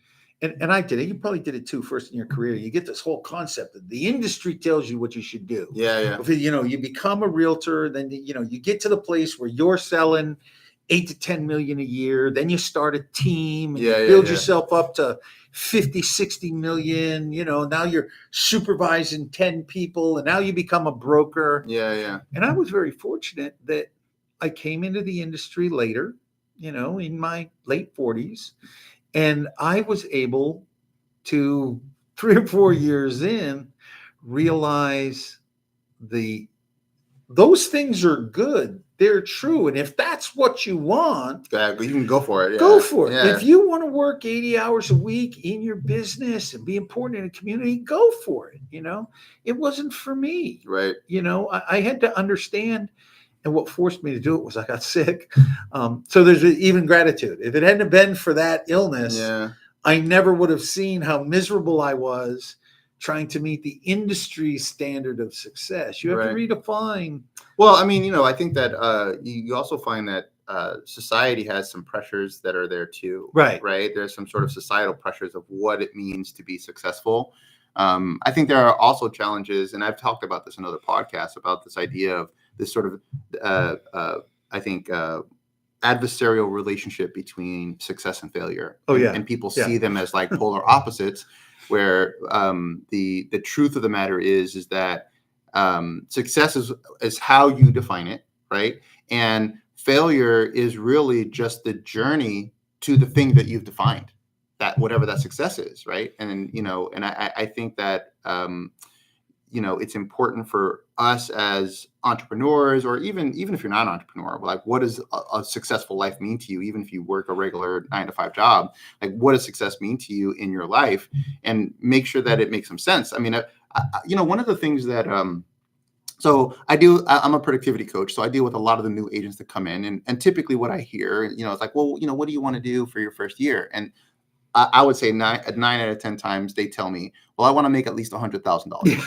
and I did it. You probably did it too first in your career. You get this whole concept that the industry tells you what you should do. Yeah. If, you become a realtor, then, you get to the place where you're selling 8 to 10 million a year. Then you start a team and you build yourself up to 50, 60 million. Now you're supervising 10 people and now you become a broker. Yeah. And I was very fortunate that I came into the industry later, in my late 40s. And I was able to 3 or 4 years in realize those things are good. They're true. And if that's what you want, you can go for it. Go for it. Yeah. If you want to work 80 hours a week in your business and be important in a community, go for it. It wasn't for me. Right. I had to understand. And what forced me to do it was I got sick. So there's even gratitude. If it hadn't have been for that illness, I never would have seen how miserable I was trying to meet the industry standard of success. You have to redefine. Well, I think that you also find that society has some pressures that are there too. Right. There's some sort of societal pressures of what it means to be successful. I think there are also challenges, and I've talked about this in other podcasts, about this idea of this sort of, I think, adversarial relationship between success and failure. And people see them as like polar opposites, where the truth of the matter is that success is how you define it, right? And failure is really just the journey to the thing that you've defined, that whatever that success is, right? And and I think that it's important for us as entrepreneurs, or even if you're not an entrepreneur, like, what does a successful life mean to you? Even if you work a regular 9-to-5 job, like, what does success mean to you in your life? And make sure that it makes some sense. One of the things that so I'm a productivity coach, so I deal with a lot of the new agents that come in, and typically what I hear, it's like, well, what do you want to do for your first year? And I would say 9 out of 10 times they tell me, well, I want to make at least $100,000.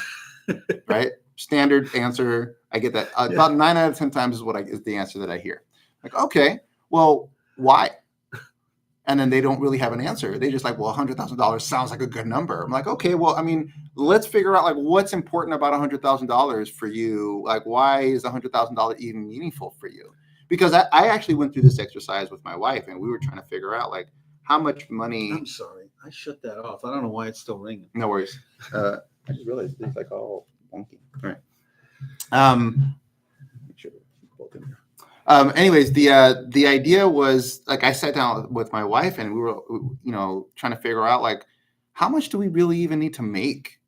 Right? Standard answer. I get that about 9 out of 10 times is the answer that I hear. Like, okay, well, why? And then they don't really have an answer. They just like, well, $100,000 sounds like a good number. I'm like, okay, well, let's figure out like what's important about $100,000 for you. Like, why is $100,000 even meaningful for you? Because I actually went through this exercise with my wife, and we were trying to figure out like how much money. I'm sorry, I shut that off. I don't know why it's still ringing. No worries. I just realized it's like all wonky. All right. Make sure both in here. Anyways, the idea was, like, I sat down with my wife and we were, trying to figure out like, how much do we really even need to make?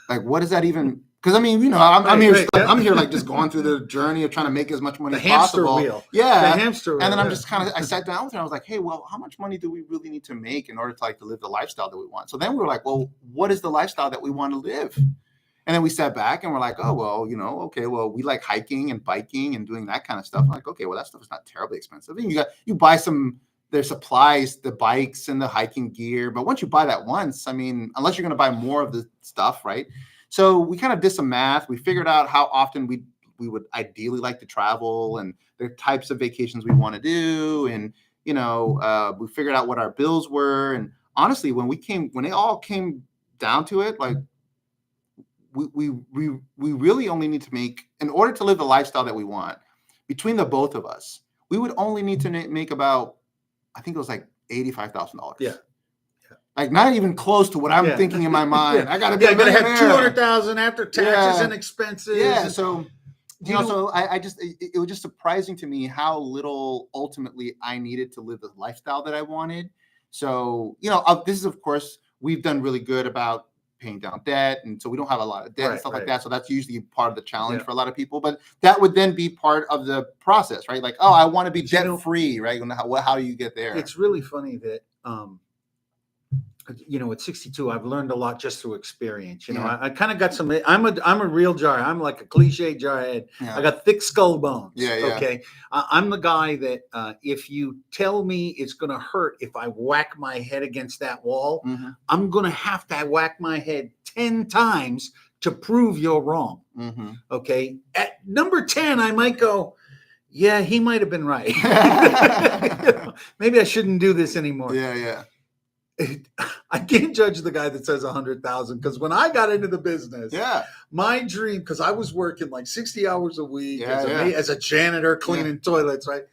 Like, what does that even? Because I'm here. I'm here like just going through the journey of trying to make as much money as possible. The hamster wheel. Yeah. The hamster wheel. And then I'm just I sat down with her. I was like, hey, well, how much money do we really need to make in order to live the lifestyle that we want? So then we were like, well, what is the lifestyle that we want to live? And then we sat back and we're like, oh, well, okay, well, we like hiking and biking and doing that kind of stuff. I'm like, okay, well, that stuff is not terribly expensive. And you buy their supplies, the bikes and the hiking gear. But once you buy that once, unless you're going to buy more of the stuff, right? So we kind of did some math. We figured out how often we would ideally like to travel and the types of vacations we want to do. And, we figured out what our bills were. And honestly, when it all came down to it, like, we really only need to make, in order to live the lifestyle that we want, between the both of us, we would only need to make about, I think it was like $85,000. Yeah. Like, not even close to what I'm thinking in my mind. I gotta have 200,000 after taxes and expenses. Yeah. So, it was just surprising to me how little ultimately I needed to live the lifestyle that I wanted. So, this is, of course, we've done really good about paying down debt, and so we don't have a lot of debt and stuff like that. So that's usually part of the challenge for a lot of people. But that would then be part of the process, right? Like, oh, I want to be debt free, right? How do you get there? It's really funny that at 62, I've learned a lot just through experience. I kind of got some. I'm a real jarhead. I'm like a cliche jarhead. Yeah. I got thick skull bones. Yeah. Okay. I'm the guy that if you tell me it's going to hurt if I whack my head against that wall, I'm going to have to whack my head 10 times to prove you're wrong. Okay. At number 10, I might go, yeah, he might have been right. Maybe I shouldn't do this anymore. Yeah. I can't judge the guy that says 100,000 because when I got into the business, my dream, because I was working like 60 hours a week as a janitor cleaning toilets, right?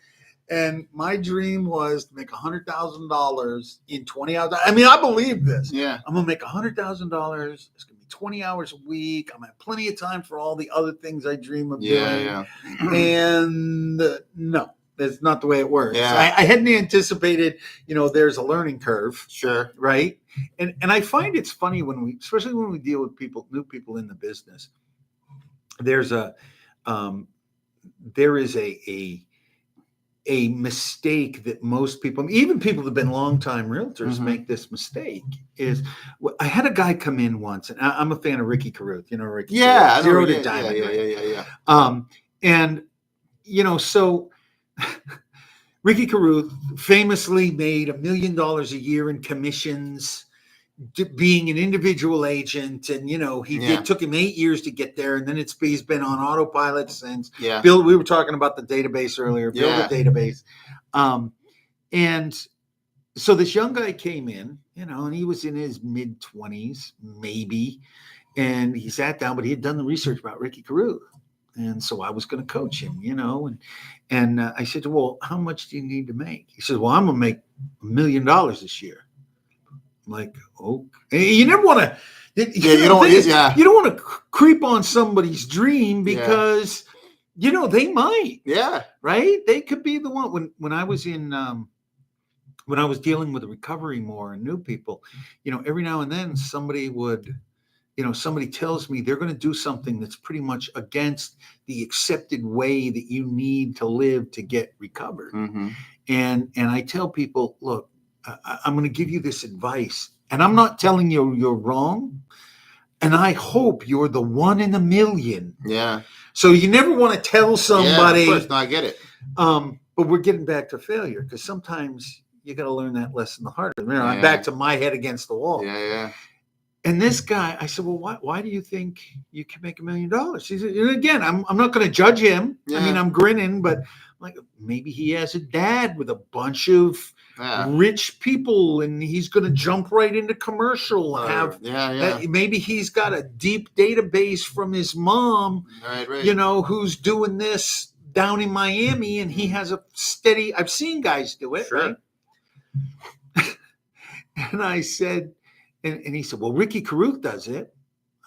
And my dream was to make $100,000 in 20 hours. I mean, I believe this. Yeah. I'm going to make $100,000. It's going to be 20 hours a week. I'm going to have plenty of time for all the other things I dream of doing. Yeah. And no, that's not the way it works. Yeah. I hadn't anticipated, there's a learning curve. Sure. Right. And I find it's funny especially when we deal with new people in the business, there is a mistake that most people, even people that have been longtime realtors, make this mistake. Is I had a guy come in once, and I'm a fan of Ricky Carruth. Ricky? Yeah, Zero to Diamond. Yeah. And so Ricky Carruth famously made $1 million a year in commissions, being an individual agent, and it took him 8 years to get there, and then he's been on autopilot since. We were talking about the database earlier. Build a database, and so this young guy came in, and he was in his mid-20s, maybe, and he sat down, but he had done the research about Ricky Carruth, and so I was going to coach him, and I said, well, how much do you need to make? He said, well, I'm going to make $1 million this year. I'm like, okay. You never want to. You don't want to creep on somebody's dream because they might. Yeah. Right. They could be the one. When I was when I was dealing with recovery more and new people, every now and then somebody tells me they're going to do something that's pretty much against the accepted way that you need to live to get recovered. Mm-hmm. And I tell people, look, I'm going to give you this advice, and I'm not telling you you're wrong. And I hope you're the one in a million. Yeah. So you never want to tell somebody. Yeah, of course. No, I get it. But we're getting back to failure because sometimes you got to learn that lesson the hard way. I'm back to my head against the wall. Yeah. And this guy, I said, well, why do you think you can make $1 million? He said, and again, I'm not going to judge him. Yeah. I mean, I'm grinning, but like maybe he has a dad with a bunch of rich people, and he's going to jump right into commercial and have maybe he's got a deep database from his mom, right. Who's doing this down in Miami, and he has a steady. I've seen guys do it, sure. Right? And I said, and he said, well, Ricky Carruth does it.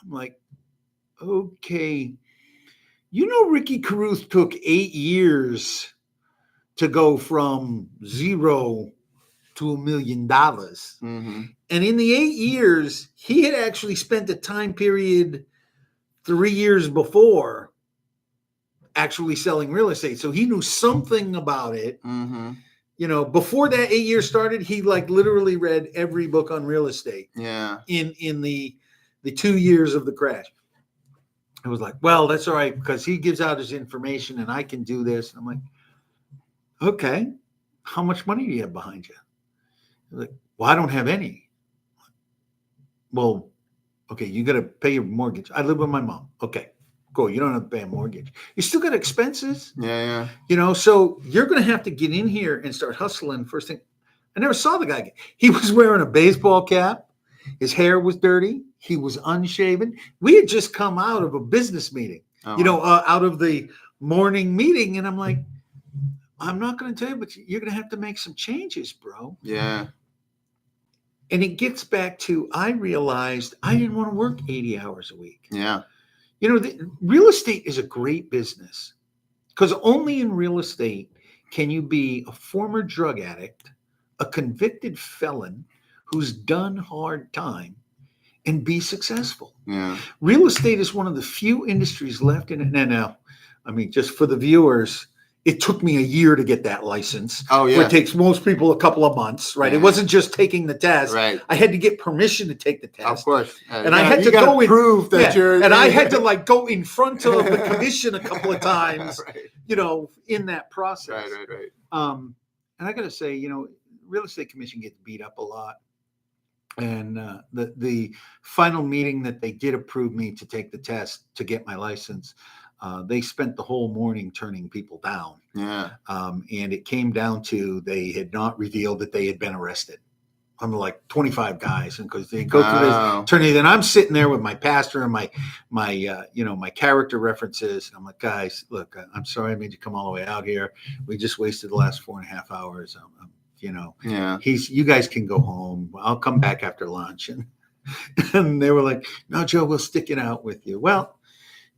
I'm like, okay. Ricky Carruth took 8 years to go from zero to $1 million. Mm-hmm. And in the 8 years, he had actually spent a time period 3 years before actually selling real estate. So he knew something about it. Mm-hmm. Before that 8 years started, he literally read every book on real estate. Yeah. In the 2 years of the crash. I was like, well, that's all right, because he gives out his information and I can do this. And I'm like, okay, how much money do you have behind you? Like, well, I don't have any. Well, okay, you got to pay your mortgage. I live with my mom. Okay, cool. You don't have to pay a mortgage. You still got expenses. Yeah. So you're going to have to get in here and start hustling. First thing, I never saw the guy again. He was wearing a baseball cap. His hair was dirty. He was unshaven. We had just come out of a business meeting, out of the morning meeting. And I'm like, I'm not going to tell you, but you're going to have to make some changes, bro. Yeah. And it gets back to, I realized I didn't want to work 80 hours a week. Yeah. Real estate is a great business because only in real estate can you be a former drug addict, a convicted felon who's done hard time, and be successful. Yeah. Real estate is one of the few industries left in it. Now, I mean, just for the viewers, it took me a year to get that license. Oh, yeah. It takes most people a couple of months, right? Yeah. It wasn't just taking the test. Right. I had to get permission to take the test. Of course. And I had to go prove that you're. And I had to go in front of the commission a couple of times, right. In that process. Right. And I got to say, real estate commission gets beat up a lot. And the final meeting that they did approve me to take the test to get my license, they spent the whole morning turning people down. Yeah. And it came down to they had not revealed that they had been arrested. I'm like 25 guys, and because they go through this attorney, then I'm sitting there with my pastor and my character references. And I'm like, guys, look, I'm sorry I made you come all the way out here. We just wasted the last 4.5 hours. You guys can go home. I'll come back after lunch. And they were like, no, Joe, we'll stick it out with you. Well,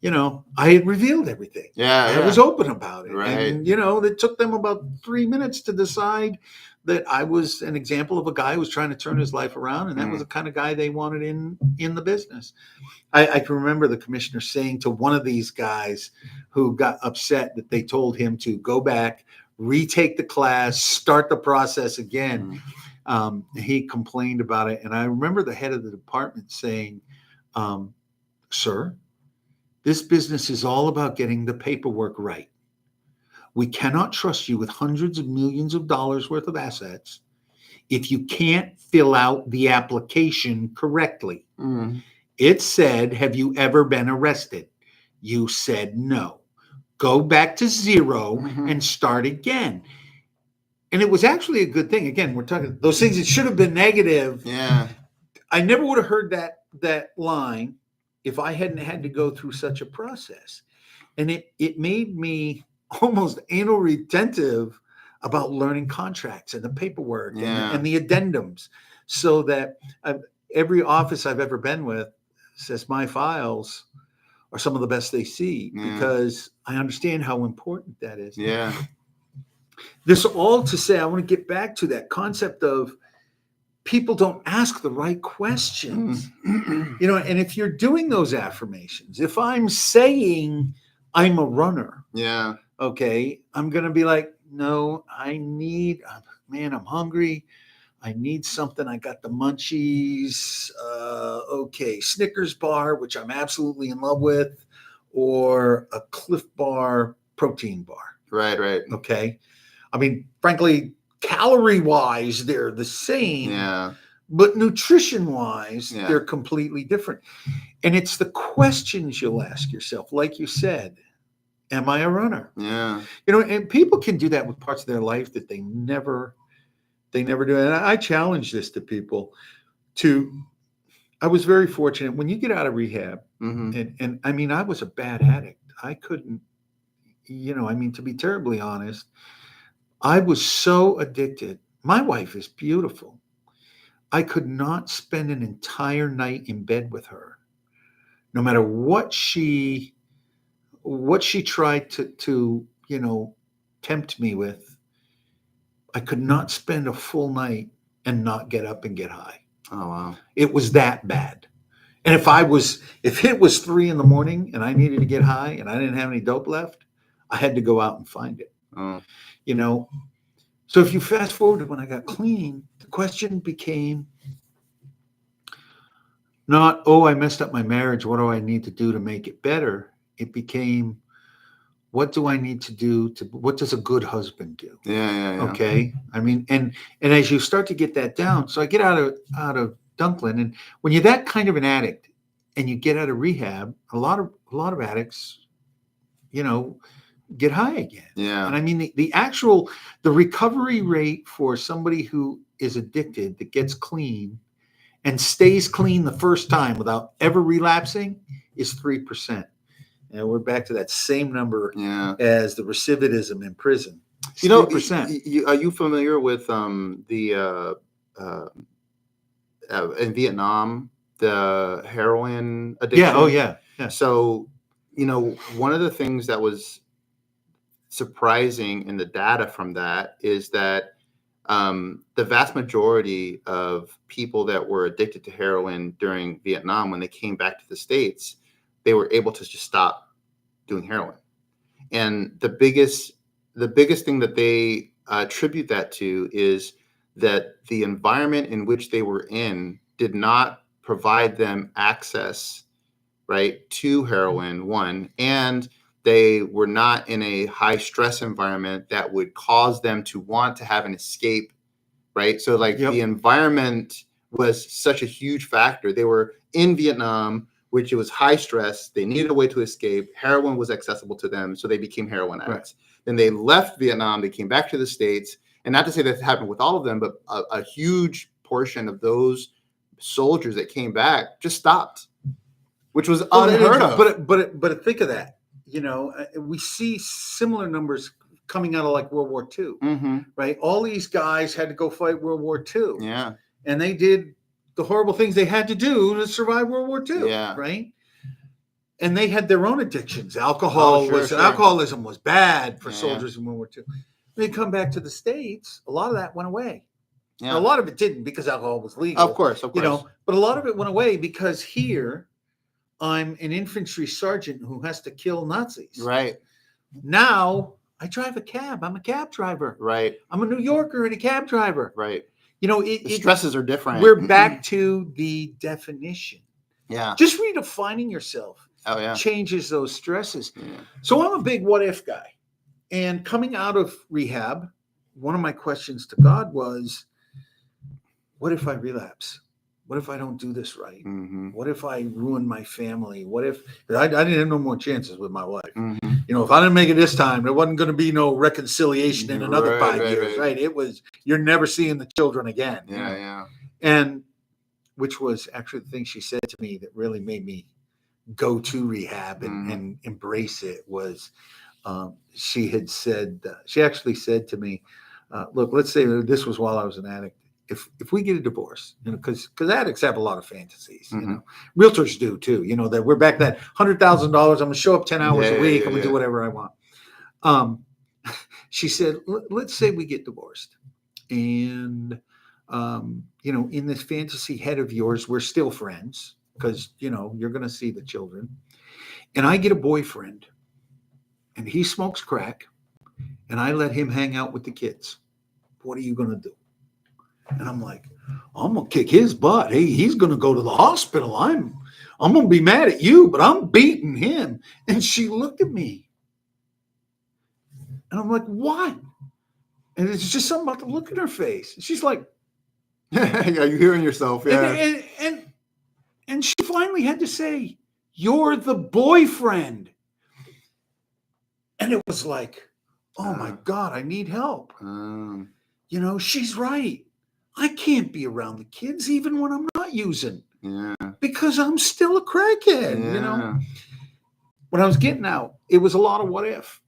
I had revealed everything. I was open about it. Right. And, it took them about 3 minutes to decide that I was an example of a guy who was trying to turn his life around. And that was the kind of guy they wanted in the business. I can remember the commissioner saying to one of these guys who got upset that they told him to go back, retake the class, start the process again. He complained about it. And I remember the head of the department saying, sir, this business is all about getting the paperwork right. We cannot trust you with hundreds of millions of dollars worth of assets if you can't fill out the application correctly. It said, have you ever been arrested? You said no. Go back to zero and start again. And it was actually a good thing. Again, we're talking those things that should have been negative. Yeah. I never would have heard that line if I hadn't had to go through such a process. And it made me almost anal retentive about learning contracts and the paperwork and the addendums, so that every office I've ever been with says my files are some of the best they see, because I understand how important that is. Yeah. This all to say, I want to get back to that concept of people don't ask the right questions. And if you're doing those affirmations, if I'm saying I'm a runner, okay, I'm going to be like, no, I'm hungry. I need something. I got the munchies. Okay, Snickers bar, which I'm absolutely in love with, or a Cliff Bar protein bar. Right. Okay. I mean, frankly, calorie-wise, they're the same, but nutrition-wise, they're completely different. And it's the questions you'll ask yourself, like you said, am I a runner? Yeah. And people can do that with parts of their life that they never do. And I challenge this to people I was very fortunate when you get out of rehab, and I mean, I was a bad addict. I couldn't, to be terribly honest, I was so addicted. My wife is beautiful. I could not spend an entire night in bed with her, no matter what she tried to tempt me with. I could not spend a full night and not get up and get high. Oh, wow. It was that bad. And if it was 3 a.m. and I needed to get high and I didn't have any dope left, I had to go out and find it. So if you fast forward to when I got clean, the question became not, I messed up my marriage. What do I need to do to make it better? It became, what do I need to do what does a good husband do? Yeah. Okay. I mean, and as you start to get that down, so I get out of Dunklin, and when you're that kind of an addict and you get out of rehab, a lot of addicts, get high again. Yeah. And I mean, the recovery rate for somebody who is addicted that gets clean and stays clean the first time without ever relapsing is 3%. And we're back to that same number as the recidivism in prison. It's 3%. Are you familiar with in Vietnam, the heroin addiction? Yeah. So, one of the things that was surprising in the data from that is that the vast majority of people that were addicted to heroin during Vietnam, when they came back to the States, they were able to just stop doing heroin. And the biggest thing that they attribute that to is that the environment in which they were in did not provide them access, right, to heroin, one, and they were not in a high stress environment that would cause them to want to have an escape, right? So the environment was such a huge factor. They were in Vietnam, which it was high stress. They needed a way to escape. Heroin was accessible to them, so they became heroin addicts. Right. Then they left Vietnam. They came back to the States. And not to say that happened with all of them, but a huge portion of those soldiers that came back just stopped, which was unheard of. But think of that. We see similar numbers coming out of like World War II, right? All these guys had to go fight World War II. Yeah. And they did the horrible things they had to do to survive World War II, right? And they had their own addictions. Alcoholism was bad for soldiers in World War II. They come back to the States, a lot of that went away. Yeah. Now, a lot of it didn't because alcohol was legal. Of course. But a lot of it went away because here I'm an infantry sergeant who has to kill Nazis. Right. Now I drive a cab. I'm a cab driver. Right. I'm a New Yorker and a cab driver. Right. The stresses are different. We're back to the definition. Yeah. Just redefining yourself changes those stresses. Yeah. So I'm a big what if guy. And coming out of rehab, one of my questions to God was, what if I relapse? What if I don't do this right? What if I ruin my family? What if I didn't have no more chances with my wife? If I didn't make it this time, there wasn't going to be no reconciliation in another 5 years, right? It was, you're never seeing the children again. Yeah. And which was actually the thing she said to me that really made me go to rehab and embrace it was she actually said to me, look, let's say this was while I was an addict. If we get a divorce, because addicts have a lot of fantasies, realtors do too, that we're back that $100,000. I'm going to show up 10 hours a week. I'm going to do whatever I want. She said, let's say we get divorced and, in this fantasy head of yours, we're still friends because, you're going to see the children. And I get a boyfriend and he smokes crack and I let him hang out with the kids. What are you going to do? And I'm like, I'm going to kick his butt. Hey, he's going to go to the hospital. I'm going to be mad at you, but I'm beating him. And she looked at me. And I'm like, what? And it's just something about the look in her face. She's like, yeah, you're hearing yourself. Yeah. And she finally had to say, you're the boyfriend. And it was like, oh my God, I need help. She's right. I can't be around the kids even when I'm not using. Yeah. Because I'm still a crackhead, When I was getting out, it was a lot of what if.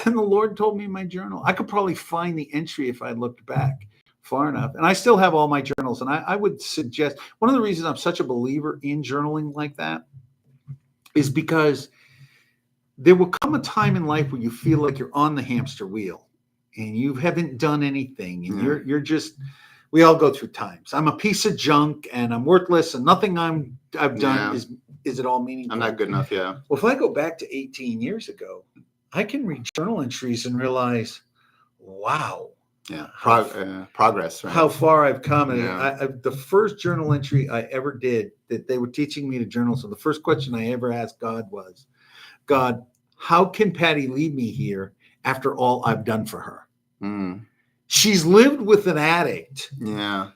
And the Lord told me in my journal, I could probably find the entry if I looked back far enough. And I still have all my journals. And I would suggest, one of the reasons I'm such a believer in journaling like that is because there will come a time in life where you feel like you're on the hamster wheel and you haven't done anything. And you're just, we all go through times. I'm a piece of junk and I'm worthless and nothing I've done is at all meaningful. I'm not good enough. Yeah. Well, if I go back to 18 years ago, I can read journal entries and realize, wow. Yeah. Progress. Right? How far I've come. And the first journal entry I ever did that they were teaching me to journal. So the first question I ever asked God was, God, how can Patty leave me here after all I've done for her? She's lived with an addict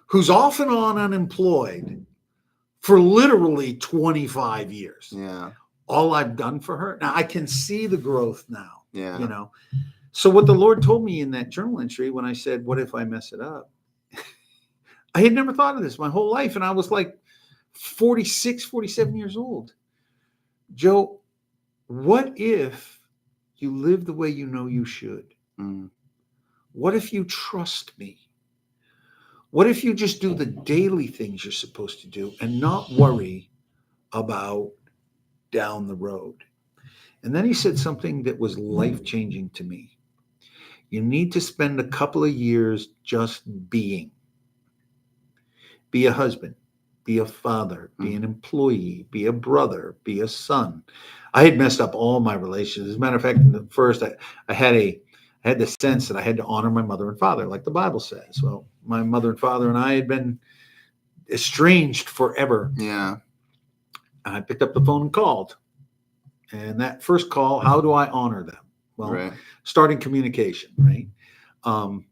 who's off and on unemployed for literally 25 years. Yeah. All I've done for her. Now I can see the growth now. Yeah. So what the Lord told me in that journal entry when I said, what if I mess it up? I had never thought of this my whole life. And I was like 46, 47 years old. Joe, what if you live the way you know you should? What if you trust me? What if you just do the daily things you're supposed to do and not worry about down the road? And then he said something that was life-changing to me. You need to spend a couple of years just being. Be a husband, be a father, be an employee, be a brother, be a son. I had messed up all my relations. As a matter of fact, at first I had the sense that I had to honor my mother and father, like the Bible says. Well, my mother and father and I had been estranged forever. Yeah. And I picked up the phone and called. And that first call, how do I honor them? Well, starting communication, right? And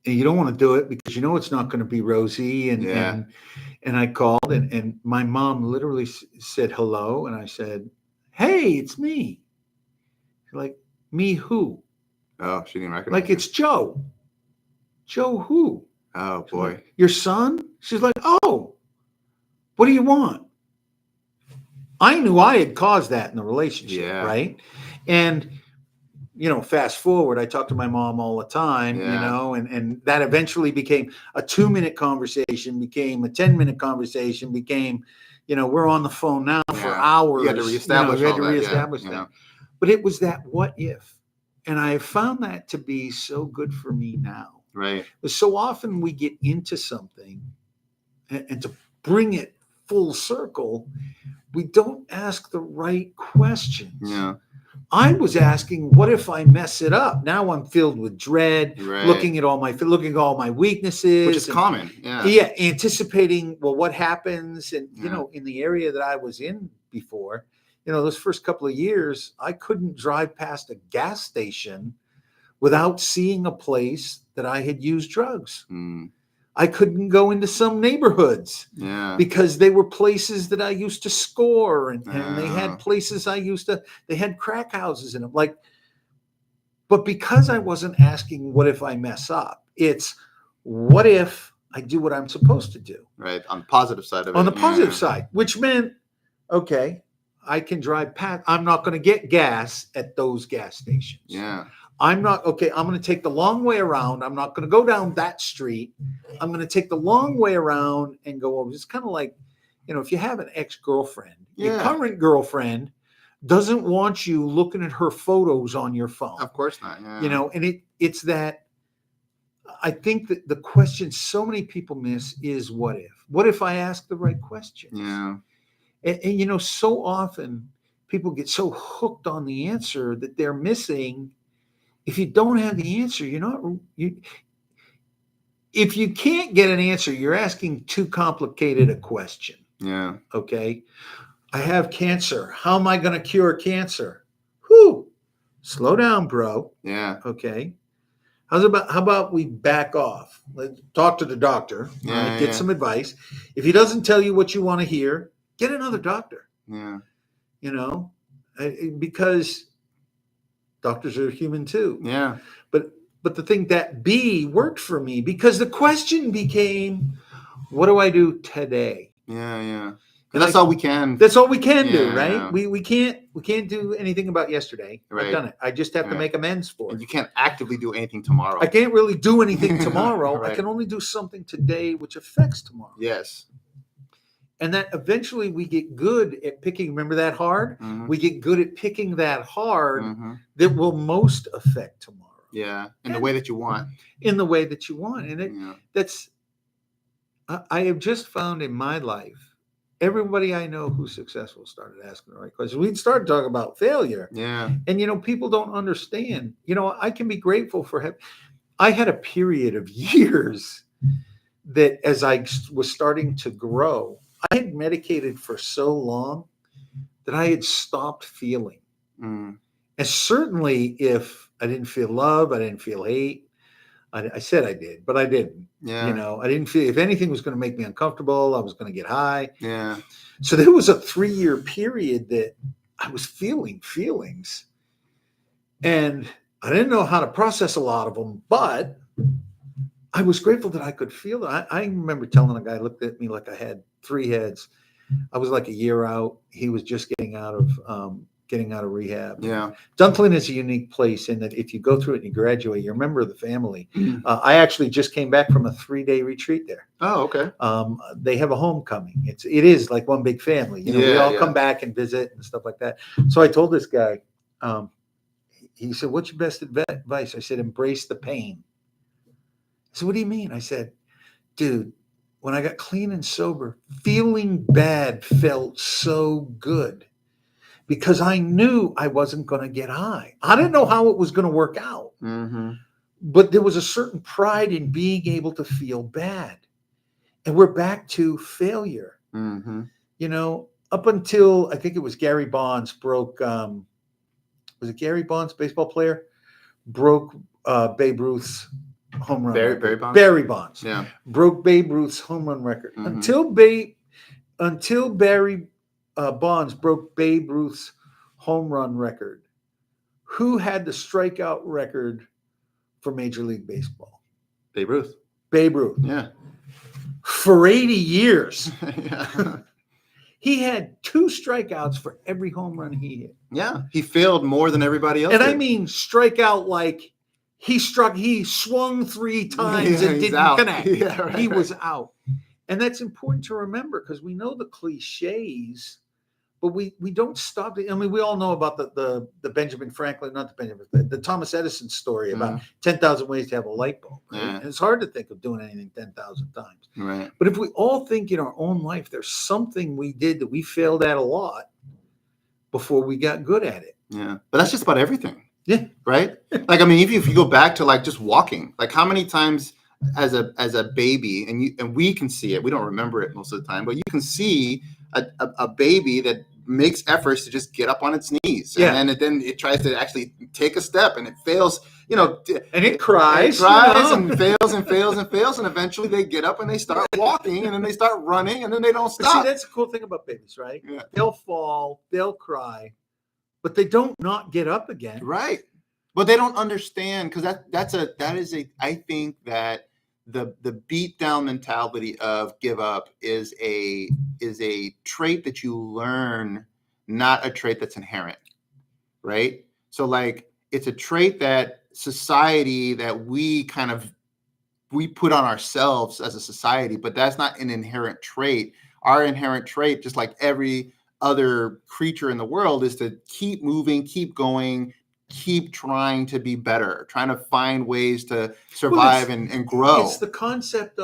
you don't want to do it because it's not going to be rosy. And I called and my mom literally said hello. And I said, hey, it's me. Like, me who? Oh, she didn't recognize Like, it's Joe. Joe who? Oh boy. Your son? She's like, oh, what do you want? I knew I had caused that in the relationship, Yeah. right? And fast forward, I talk to my mom all the time, Yeah. and that eventually became a 2-minute conversation, became a 10-minute conversation, became, we're on the phone now for hours. You had to reestablish we had to all that. reestablish that. But it was that what if. And I have found that to be so good for me now. Right. Because so often we get into something and to bring it full circle, we don't ask the right questions. Yeah. I was asking, what if I mess it up? Now I'm filled with dread, Right. looking at all my weaknesses, which is common. Yeah. Yeah, anticipating, well, what happens, and Yeah. in the area that I was in before, those first couple of years, I couldn't drive past a gas station without seeing a place that I had used drugs. Mm. I couldn't go into some neighborhoods because they were places that I used to score, and they had places they had crack houses in them. But because I wasn't asking, what if I mess up? It's, what if I do what I'm supposed to do? Right. On the positive side of it. On the positive side, which meant, okay, I can drive past. I'm not going to get gas at those gas stations. Yeah. I'm going to take the long way around. I'm not going to go down that street. I'm going to take the long way around and go over. It's kind of like, if you have an ex-girlfriend, your current girlfriend doesn't want you looking at her photos on your phone. Of course not. Yeah. And it's that, I think that the question so many people miss is, what if? What if I ask the right questions? Yeah. And so often people get so hooked on the answer that they're missing. If you don't have the answer, if you can't get an answer, you're asking too complicated a question. Yeah. Okay. I have cancer. How am I going to cure cancer? Whew. Slow down, bro. Yeah. Okay. How about we back off? Let's talk to the doctor. Get some advice. If he doesn't tell you what you want to hear, get another doctor. Yeah. Because doctors are human too. Yeah. But the thing that B worked for me, because the question became, what do I do today? Yeah. Yeah. And that's all we can. That's all we can do, right? We can't do anything about yesterday. Right. I've done it. I just have to make amends for it. And you can't actively do anything tomorrow. I can't really do anything tomorrow. Right. I can only do something today which affects tomorrow. Yes. And that eventually we get good at picking, remember that hard? Mm-hmm. We get good at picking that hard that will most affect tomorrow. Yeah, in the way that you want. In the way that you want. And I have just found in my life, everybody I know who's successful started asking the right questions. We'd start talking about failure. Yeah. And, people don't understand. I can be grateful for him. I had a period of years that as I was starting to grow, I had medicated for so long that I had stopped feeling. Mm. And certainly if I didn't feel love, I didn't feel hate. I said I did, but I didn't. Yeah. I didn't feel, if anything was going to make me uncomfortable, I was going to get high. Yeah. So there was a 3-year period that I was feeling feelings. And I didn't know how to process a lot of them, but I was grateful that I could feel it. I remember telling a guy, looked at me like I had 3 heads. I was like a year out. He was just getting out of rehab. Yeah. Dunklin is a unique place in that if you go through it and you graduate, you're a member of the family. I actually just came back from a 3-day retreat there. Oh, okay. They have a homecoming. It is like one big family. We all come back and visit and stuff like that. So I told this guy, he said, what's your best advice? I said, embrace the pain. I said, what do you mean? I said, dude, when I got clean and sober, feeling bad felt so good because I knew I wasn't going to get high. I didn't know how it was going to work out, but there was a certain pride in being able to feel bad. And we're back to failure. Up until I think it was Gary Bonds broke, was it Gary Bonds, baseball player, broke Babe Ruth's home run record. Barry Bonds. Yeah. Broke Babe Ruth's home run record. Until Barry Bonds broke Babe Ruth's home run record, who had the strikeout record for Major League Baseball? Babe Ruth. Babe Ruth. Yeah. For 80 years, Yeah. he had 2 strikeouts for every home run he hit. Yeah. He failed more than everybody else And did. I mean strikeout like he swung 3 times Yeah, and he's didn't out. connect. Yeah, right, He right. was out. And that's important to remember because we know the cliches, but we don't stop. I mean, we all know about the Benjamin Franklin, not the Benjamin, the Thomas Edison story about 10,000 ways to have a light bulb. Right? Yeah. And it's hard to think of doing anything 10,000 times. Right. But if we all think in our own life, there's something we did that we failed at a lot before we got good at it. Yeah. But that's just about everything. Yeah. Right. Like, I mean, if you go back to like just walking, like how many times as a baby, and we can see it, we don't remember it most of the time, but you can see a baby that makes efforts to just get up on its knees, and then it tries to actually take a step and it fails, and it cries, and fails and fails and fails, and eventually they get up and they start walking, and then they start running, and then they don't stop. But see, that's the cool thing about babies, right? Yeah. They'll fall, they'll cry, but they don't not get up again. Right. But they don't understand, because I think that the beat down mentality of give up is a trait that you learn, not a trait that's inherent, right? So like it's a trait that society that we put on ourselves as a society, but that's not an inherent trait. Our inherent trait, just like every other creature in the world, is to keep moving, keep going, keep trying to be better, trying to find ways to survive and grow. It's a concept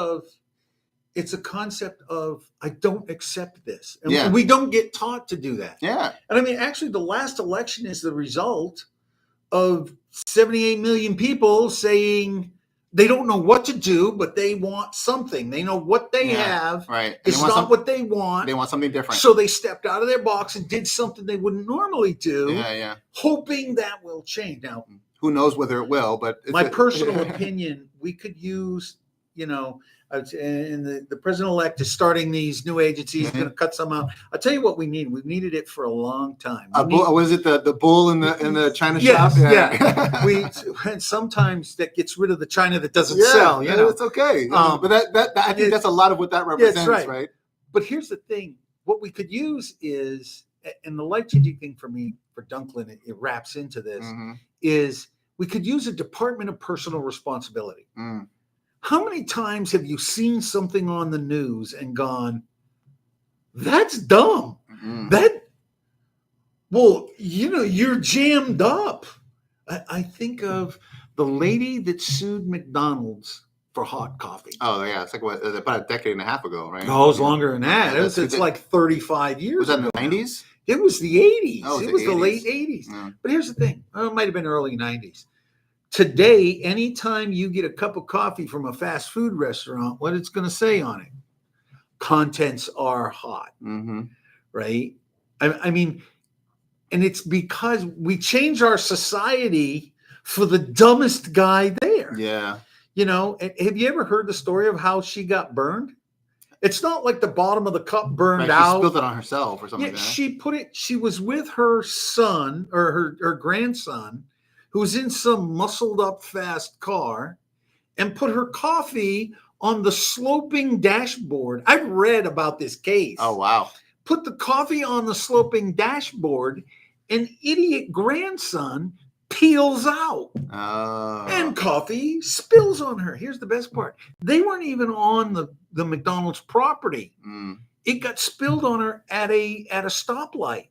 of I don't accept this. And we don't get taught to do that. Yeah. And I mean, actually, the last election is the result of 78 million people saying they don't know what to do, but they want something. They know what they have. Right. It's not what they want. They want something different. So they stepped out of their box and did something they wouldn't normally do. Yeah. Hoping that will change. Now, who knows whether it will, but my personal opinion, we could use, and the president-elect is starting these new agencies, he's going to cut some out. I'll tell you what we need. We've needed it for a long time. Was it the bull in the China shop? Yeah. And sometimes that gets rid of the China that doesn't sell. It's okay. But I think that's a lot of what that represents, right? But here's the thing. What we could use is, and the life-changing thing for me, for Dunklin, it wraps into this, is we could use a Department of Personal Responsibility. How many times have you seen something on the news and gone, that's dumb? You're jammed up. I think of the lady that sued McDonald's for hot coffee. Oh, yeah. It's like about a decade and a half ago, right? Oh, it was longer than that. It's like 35 years ago. Was that in the 90s? It was the 80s. Oh, it was the 80s. late 80s. Yeah. But here's the thing. It might have been early 90s. Today, anytime you get a cup of coffee from a fast food restaurant, what it's going to say on it? Contents are hot, right? I mean, and it's because we change our society for the dumbest guy there. Yeah. Have you ever heard the story of how she got burned? It's not like the bottom of the cup burned out. She spilled it on herself or something like that. She was with her son or her grandson, who was in some muscled up fast car, and put her coffee on the sloping dashboard. I've read about this case. Oh, wow. Put the coffee on the sloping dashboard, and idiot grandson peels out. Oh. And coffee spills on her. Here's the best part. They weren't even on the McDonald's property. It got spilled on her at a stoplight.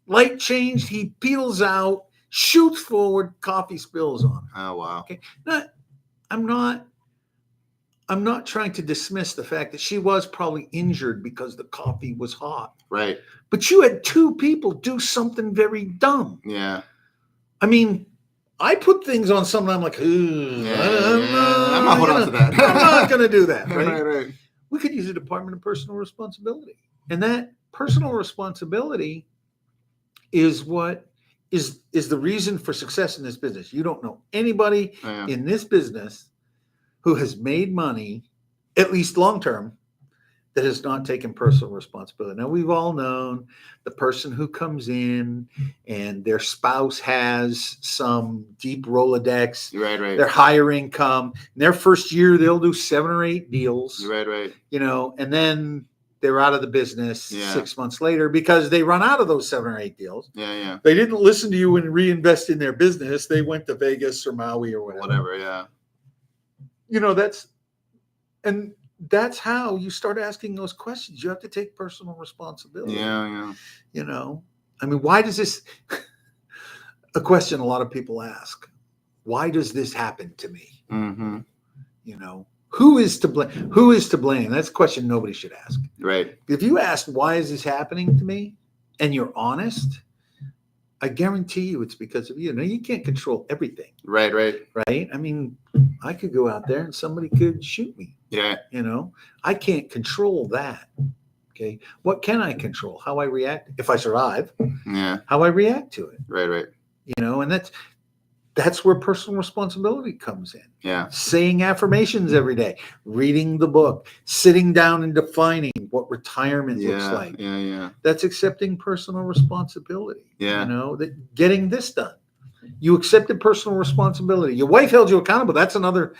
Light changed, he peels out, shoots forward, coffee spills on her. Oh, wow. Okay. Now, I'm not trying to dismiss the fact that she was probably injured because the coffee was hot. Right. But you had 2 people do something very dumb. Yeah. I mean, I put things on something, I'm like, I'm not holding on to that. I'm not going to do that, right? Right. We could use a Department of Personal Responsibility. And that personal responsibility is what is the reason for success in this business. You don't know anybody in this business who has made money, at least long term, that has not taken personal responsibility. Now, we've all known the person who comes in and their spouse has some deep Rolodex, Right. their higher income. In their first year, they'll do 7 or 8 deals, Right. And then they're out of the business 6 months later because they run out of those 7 or 8 deals. Yeah. They didn't listen to you and reinvest in their business. They went to Vegas or Maui or whatever. Yeah. That's how you start asking those questions. You have to take personal responsibility. Yeah. I mean, why does this, a question a lot of people ask, why does this happen to me? Mm-hmm. Who is to blame? Who is to blame? That's a question nobody should ask. Right. If you ask, why is this happening to me? And you're honest, I guarantee you it's because of you. Now, you can't control everything. Right. I mean, I could go out there and somebody could shoot me. Yeah. I can't control that. Okay. What can I control? How I react if I survive. Yeah. How I react to it. Right. And that's where personal responsibility comes in. Yeah. Saying affirmations every day, reading the book, sitting down and defining what retirement looks like. Yeah. That's accepting personal responsibility. Yeah. That getting this done. You accepted personal responsibility. Your wife held you accountable. That's another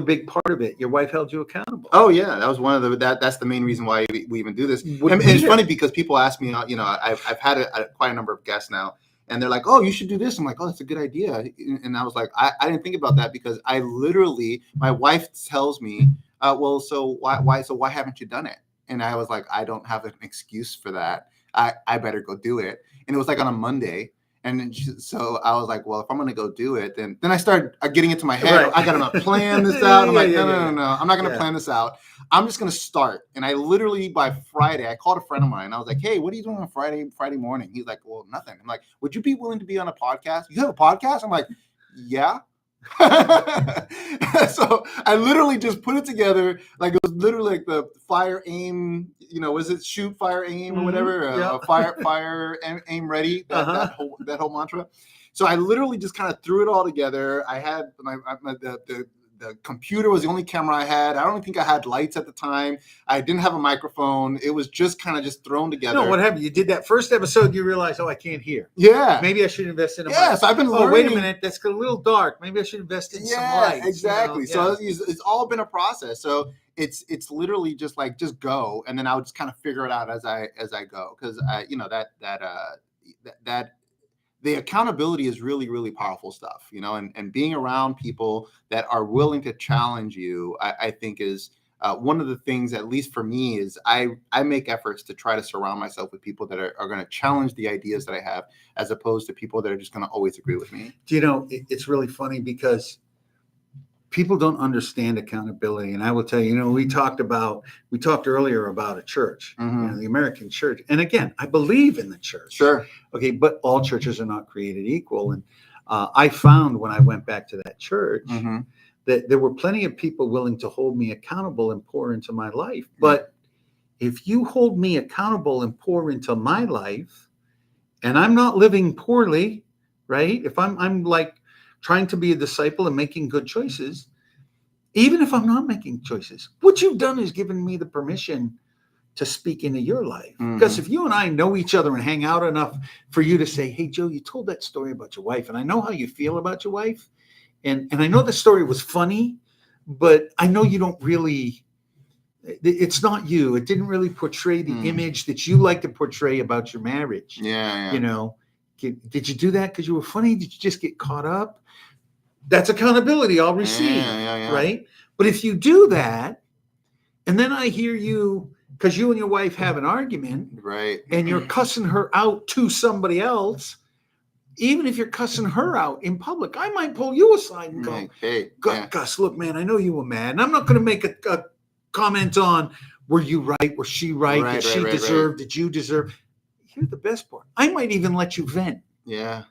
big part of it. Your wife held you accountable. Oh yeah, that was one of that's the main reason why we even do this. And it's funny because people ask me, I've had quite a number of guests now, and they're like, "Oh, you should do this." I'm like, "Oh, that's a good idea." And I was like, I didn't think about that because my wife tells me, "Well, so why haven't you done it?" And I was like, "I don't have an excuse for that. I better go do it." And it was like on a Monday. And then so I was like, well, if I'm going to go do it, then I started getting into my head. Right. I got to plan this out. I'm like, no. I'm not going to plan this out. I'm just going to start. And I literally, by Friday, I called a friend of mine. I was like, hey, what are you doing on Friday morning? He's like, well, nothing. I'm like, would you be willing to be on a podcast? You have a podcast? I'm like, yeah. So I literally just put it together. Like, it was literally like the fire, aim, was it shoot, fire, aim, or whatever? Fire, aim, ready. That whole mantra. So I literally just kind of threw it all together. I had the computer was the only camera I had. I don't think I had lights at the time. I didn't have a microphone. It was just kind of just thrown together. No, what happened? You did that first episode, you realized, I can't hear. Yeah. Maybe I should invest in a microphone. Yes, I've been learning. Wait a minute, that's a little dark. Maybe I should invest in some lights. Exactly. So it's all been a process. So it's literally just go, and then I would just kind of figure it out as I go, because that the accountability is really, really powerful stuff, and being around people that are willing to challenge you, I think is one of the things, at least for me, is I make efforts to try to surround myself with people that are going to challenge the ideas that I have, as opposed to people that are just going to always agree with me. It's really funny because people don't understand accountability. And I will tell you, we talked earlier about a church, the American church. And again, I believe in the church. Sure. Okay. But all churches are not created equal. And I found when I went back to that church that there were plenty of people willing to hold me accountable and pour into my life. But if you hold me accountable and pour into my life, and I'm not living poorly, right? If I'm like trying to be a disciple and making good choices, even if I'm not making choices, what you've done is given me the permission to speak into your life. Because if you and I know each other and hang out enough for you to say, hey, Joe, you told that story about your wife, and I know how you feel about your wife. And I know the story was funny, but I know you don't really, it's not you. It didn't really portray the image that you like to portray about your marriage. Yeah. Did you do that because you were funny? Did you just get caught up? That's accountability I'll receive, right? But if you do that, and then I hear you, because you and your wife have an argument, right, and you're cussing her out to somebody else, even if you're cussing her out in public, I might pull you aside and go, hey, Gus, look, man, I know you were mad, and I'm not going to make a comment on, were you right? Was she right? Did she deserve? Did you deserve? Here's the best part. I might even let you vent. Yeah.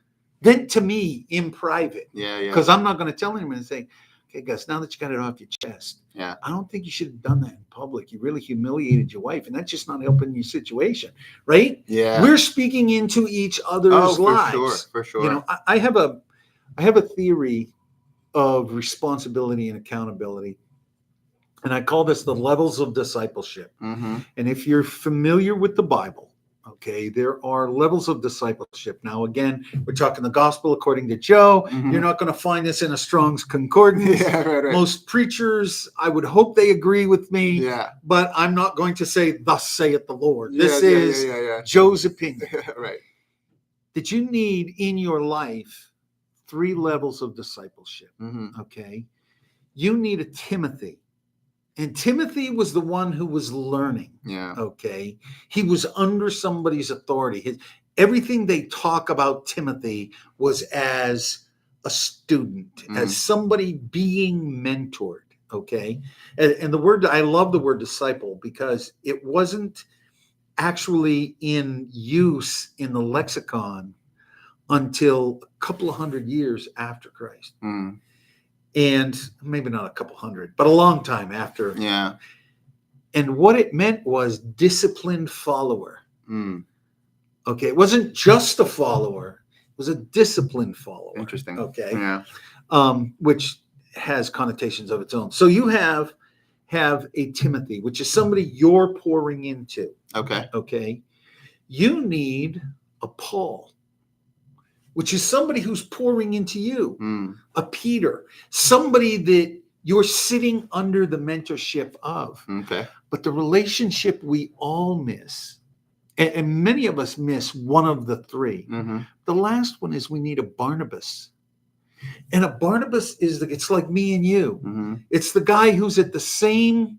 Vent to me in private. Yeah. Because I'm not going to tell anyone and say, okay, Gus, now that you got it off your chest, I don't think you should have done that in public. You really humiliated your wife, and that's just not helping your situation, right? Yeah. We're speaking into each other's lives. For sure. I have a theory of responsibility and accountability. And I call this the levels of discipleship. Mm-hmm. And if you're familiar with the Bible, okay, there are levels of discipleship. Now, again, we're talking the gospel according to Joe. Mm-hmm. You're not going to find this in a Strong's Concordance. Yeah, right. Most preachers, I would hope they agree with me, Yeah. but I'm not going to say, thus saith the Lord. Yeah, This is Joe's opinion. Right. That you need in your life 3 levels of discipleship, Mm-hmm. okay? You need a Timothy. And Timothy was the one who was learning. Yeah. Okay. He was under somebody's authority. Everything they talk about Timothy was as a student, as somebody being mentored. Okay. And the word, I love the word disciple because it wasn't actually in use in the lexicon until a couple of hundred years after Christ. Mm. And maybe not a couple hundred, but a long time after. Yeah. And what it meant was disciplined follower. Mm. Okay. It wasn't just a follower. It was a disciplined follower. Interesting. Okay. Yeah. Which has connotations of its own. So you have a Timothy, which is somebody you're pouring into. Okay. Okay. You need a Paul, which is somebody who's pouring into you. A Peter, somebody that you're sitting under the mentorship of. Okay. But the relationship we all miss, and many of us miss one of the 3. Mm-hmm. The last one is we need a Barnabas. And a Barnabas it's like me and you. Mm-hmm. It's the guy who's at the same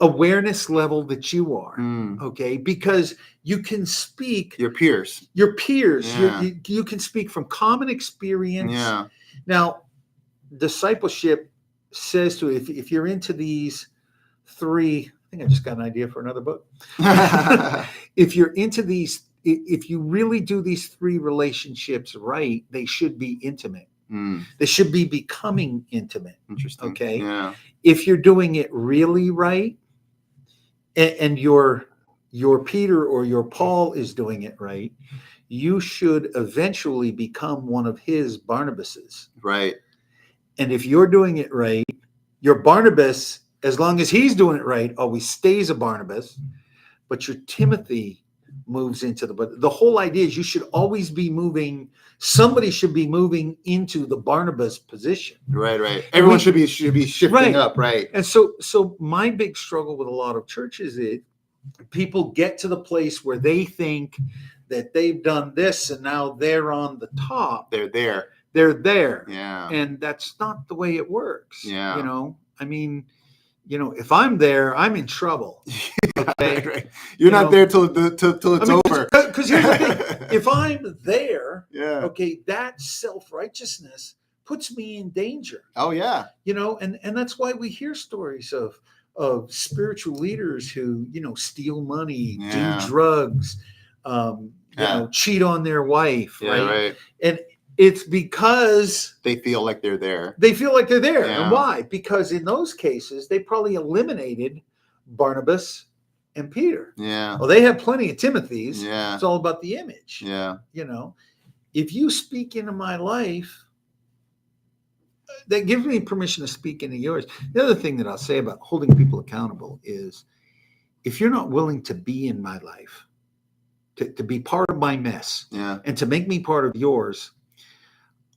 awareness level that you are. Okay. Because you can speak. Your peers. Yeah. You can speak from common experience. Yeah. Now, discipleship says to if you're into these 3, I think I just got an idea for another book. If you're into these, if you really do these 3 relationships right, they should be intimate. They should be becoming intimate. Interesting. Okay. Yeah. If you're doing it really right, and your Peter or your Paul is doing it right, you should eventually become one of his Barnabases. Right. And if you're doing it right, your Barnabas, as long as he's doing it right, always stays a Barnabas, but your Timothy moves into the whole idea is you should always be moving. Somebody should be moving into the Barnabas position. Right. Everyone should be shifting up. Right. And so my big struggle with a lot of churches is people get to the place where they think that they've done this and now they're on the top. They're there. Yeah. And that's not the way it works. Yeah. I mean, if I'm there, I'm in trouble. Okay? Right. You're not there till it's over. Because here's the thing: if I'm there, okay, that self-righteousness puts me in danger. Oh yeah. And that's why we hear stories of spiritual leaders who steal money, do drugs, cheat on their wife, right? And it's because they feel like they're there. Yeah. And why? Because in those cases, they probably eliminated Barnabas and Peter. Yeah. Well, they have plenty of Timothys. Yeah. It's all about the image. Yeah. If you speak into my life, that gives me permission to speak into yours. The other thing that I'll say about holding people accountable is if you're not willing to be in my life, to be part of my mess, and to make me part of yours,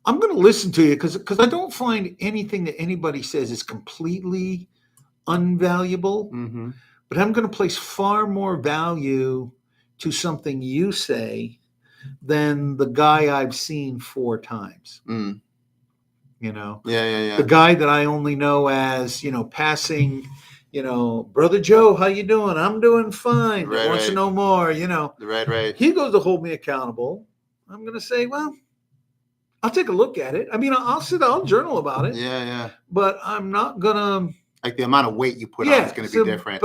I'm going to listen to you because I don't find anything that anybody says is completely unvaluable, but I'm going to place far more value to something you say than the guy I've seen 4 times. The guy that I only know as, passing, Brother Joe, how you doing? I'm doing fine. Wants to know more, Right. He goes to hold me accountable. I'm going to say, well, I'll take a look at it. I mean, I'll journal about it. Yeah. But I'm not going to. Like the amount of weight you put on is going to be different.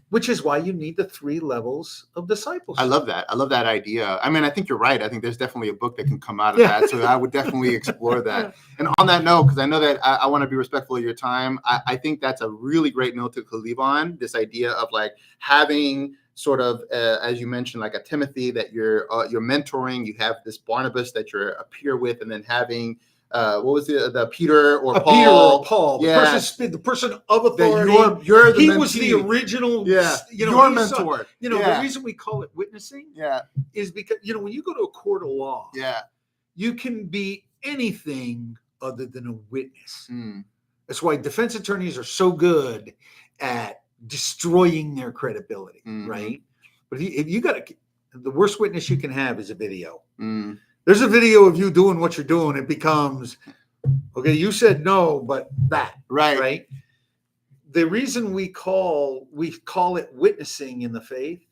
Which is why you need the 3 levels of discipleship. I love that idea. I mean, I think you're right. I think there's definitely a book that can come out of that. So I would definitely explore that. And on that note, because I know that I want to be respectful of your time, I think that's a really great note to leave on, this idea of like having sort of, as you mentioned, like a Timothy that you're mentoring. You have this Barnabas that you're a peer with, and then having what was the Peter or Paul? Peter or Paul, Yeah. the person of authority. You're the he mentee. was the original. Yeah, you know, your mentor. The reason we call it witnessing. Yeah. Is because when you go to a court of law. Yeah. You can be anything other than a witness. Mm. That's why defense attorneys are so good at destroying their credibility, right? But if you got the worst witness you can have is a video. There's a video of you doing what you're doing. It becomes, okay, you said no, but that, right? The reason we call it witnessing in the faith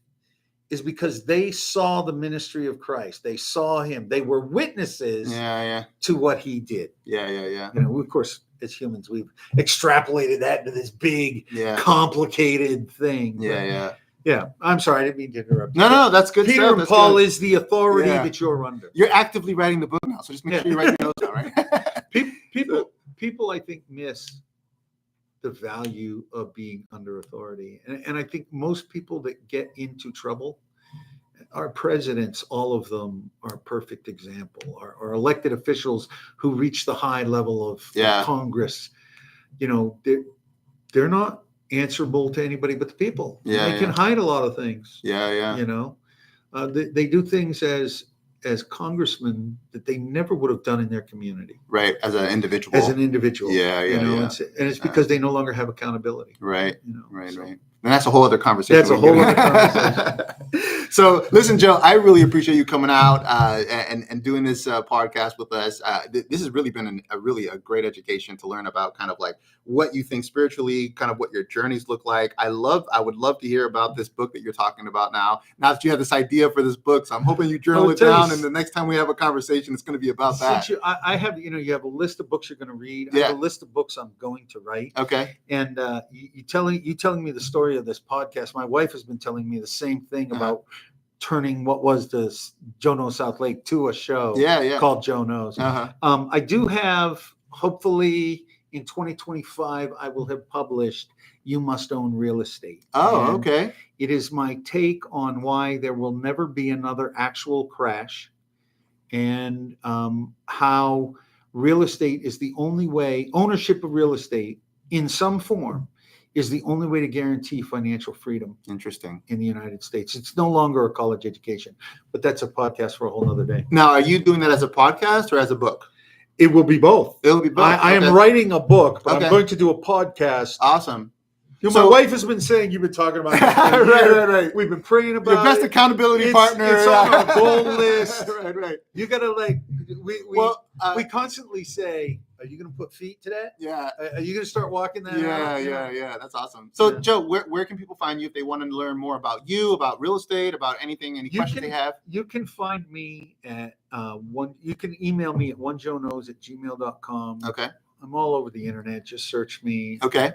is because they saw the ministry of Christ. They saw him. They were witnesses to what he did. Yeah. Of course, as humans, we've extrapolated that into this big, complicated thing. Yeah. I'm sorry, I didn't mean to interrupt you. No, that's good. Peter and Paul is the authority that you're under. You're actively writing the book now, so just make sure you write your notes down, right? People, I think, miss the value of being under authority. And I think most people that get into trouble, our presidents, all of them are a perfect example. Our elected officials who reach the high level of Congress, they're not answerable to anybody but the people. They can hide a lot of things. They do things as congressmen that they never would have done in their community. Right, as an individual. And it's because they no longer have accountability. Right. And that's a whole other conversation. So listen, Joe, I really appreciate you coming out and doing this podcast with us. This has really been a great education to learn about kind of like what you think spiritually, kind of what your journeys look like. I would love to hear about this book that you're talking about now that you have this idea for this book. So I'm hoping you journal it down, and the next time we have a conversation, it's going to be about that. I have, you have a list of books you're going to read. I have a list of books I'm going to write. Okay. And you telling me the story of this podcast. My wife has been telling me the same thing about turning what was the Joe Knows South Lake to a show called Joe Knows. I do have, hopefully in 2025, I will have published You Must Own Real Estate. Oh, okay. It is my take on why there will never be another actual crash, and how real estate is the only way, ownership of real estate in some form is the only way to guarantee financial freedom. Interesting. In the United States. It's no longer a college education, but that's a podcast for a whole nother day. Now, are you doing that as a podcast or as a book? It will be both. It'll be both. I am writing a book, but I'm going to do a podcast. Awesome. My wife has been saying you've been talking about this. Right. We've been praying about your best accountability partner. It's on our goal list. Right. You got to we constantly say, are you going to put feet to that? Yeah. Are you going to start walking that? Yeah. That's awesome. So, Joe, where can people find you if they want to learn more about you, about real estate, about anything, any questions they have? You can find me at you can email me at onejoeknows@gmail.com. Okay. I'm all over the internet. Just search me. Okay.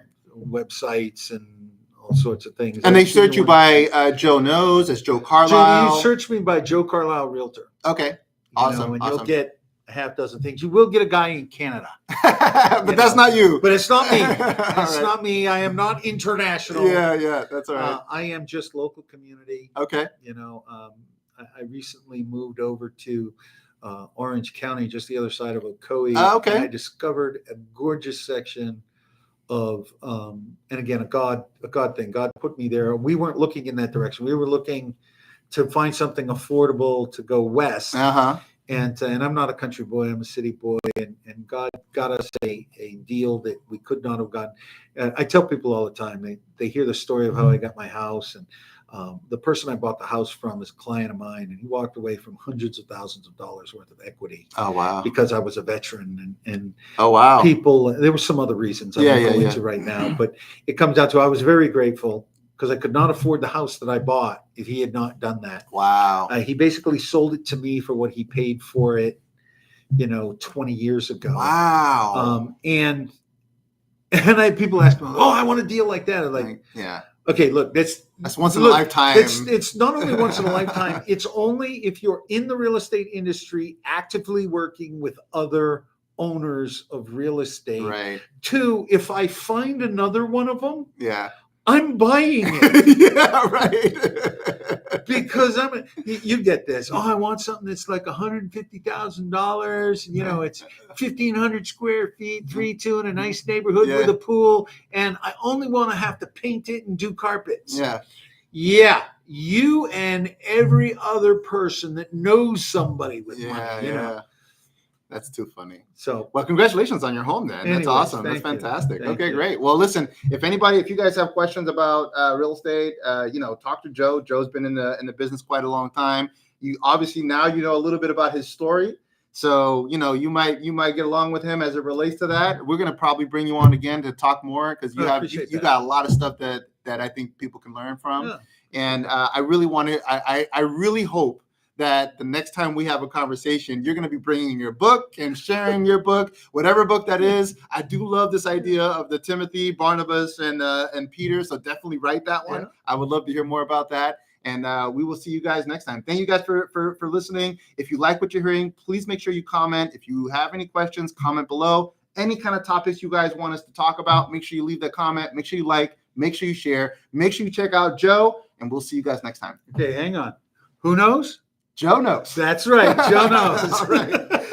Websites and all sorts of things. And they search you by Joe Knows as Joe Carlisle. You search me by Joe Carlisle Realtor. Okay. Awesome. And you'll get a half dozen things. You will get a guy in Canada. But that's not you. But it's not me. It's not me. I am not international. Yeah. That's all right. I am just local community. Okay. I recently moved over to Orange County, just the other side of Ocoee. Okay. And I discovered a gorgeous section of and again a God thing. God put me there. We weren't looking in that direction. We were looking to find something affordable to go west. And I'm not a country boy. I'm a city boy. And God got us a deal that we could not have gotten. I tell people all the time. They hear the story of how I got my house, and the person I bought the house from is a client of mine, and he walked away from hundreds of thousands of dollars worth of equity. Oh wow! Because I was a veteran, and oh wow, people. There were some other reasons I won't go into right now, but it comes down to I was very grateful because I could not afford the house that I bought if he had not done that. Wow! He basically sold it to me for what he paid for it, 20 years ago. Wow! And people ask me, "Oh, I want a deal like that." I'm like, yeah. Okay, look, that's once in a lifetime. It's not only once in a lifetime. It's only if you're in the real estate industry, actively working with other owners of real estate. Right. 2, if I find another one of them, I'm buying it. Yeah, right. Because you get this. Oh, I want something that's like $150,000. You know, it's 1,500 square feet, 3-2 in a nice neighborhood with a pool, and I only want to have to paint it and do carpets. Yeah, you and every other person that knows somebody with money. You know. That's too funny. So, well, congratulations on your home, then. That's awesome. That's fantastic. Okay, great. Well, listen, if you guys have questions about real estate, talk to Joe. Joe's been in the business quite a long time. You obviously now you know a little bit about his story, so you might get along with him as it relates to that. We're gonna probably bring you on again to talk more because you got a lot of stuff that I think people can learn from, and I really hope that the next time we have a conversation, you're going to be bringing your book and sharing your book, whatever book that is. I do love this idea of the Timothy, Barnabas, and Peter. So definitely write that one. I would love to hear more about that. And we will see you guys next time. Thank you guys for listening. If you like what you're hearing, please make sure you comment. If you have any questions, comment below. Any kind of topics you guys want us to talk about, make sure you leave that comment. Make sure you like. Make sure you share. Make sure you check out Joe. And we'll see you guys next time. Okay, hang on. Who knows? Joe knows. That's right. Joe knows. All right.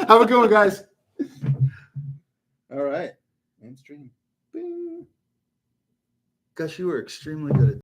Have a good one, guys. All right. Mainstream. Gus, you were extremely good at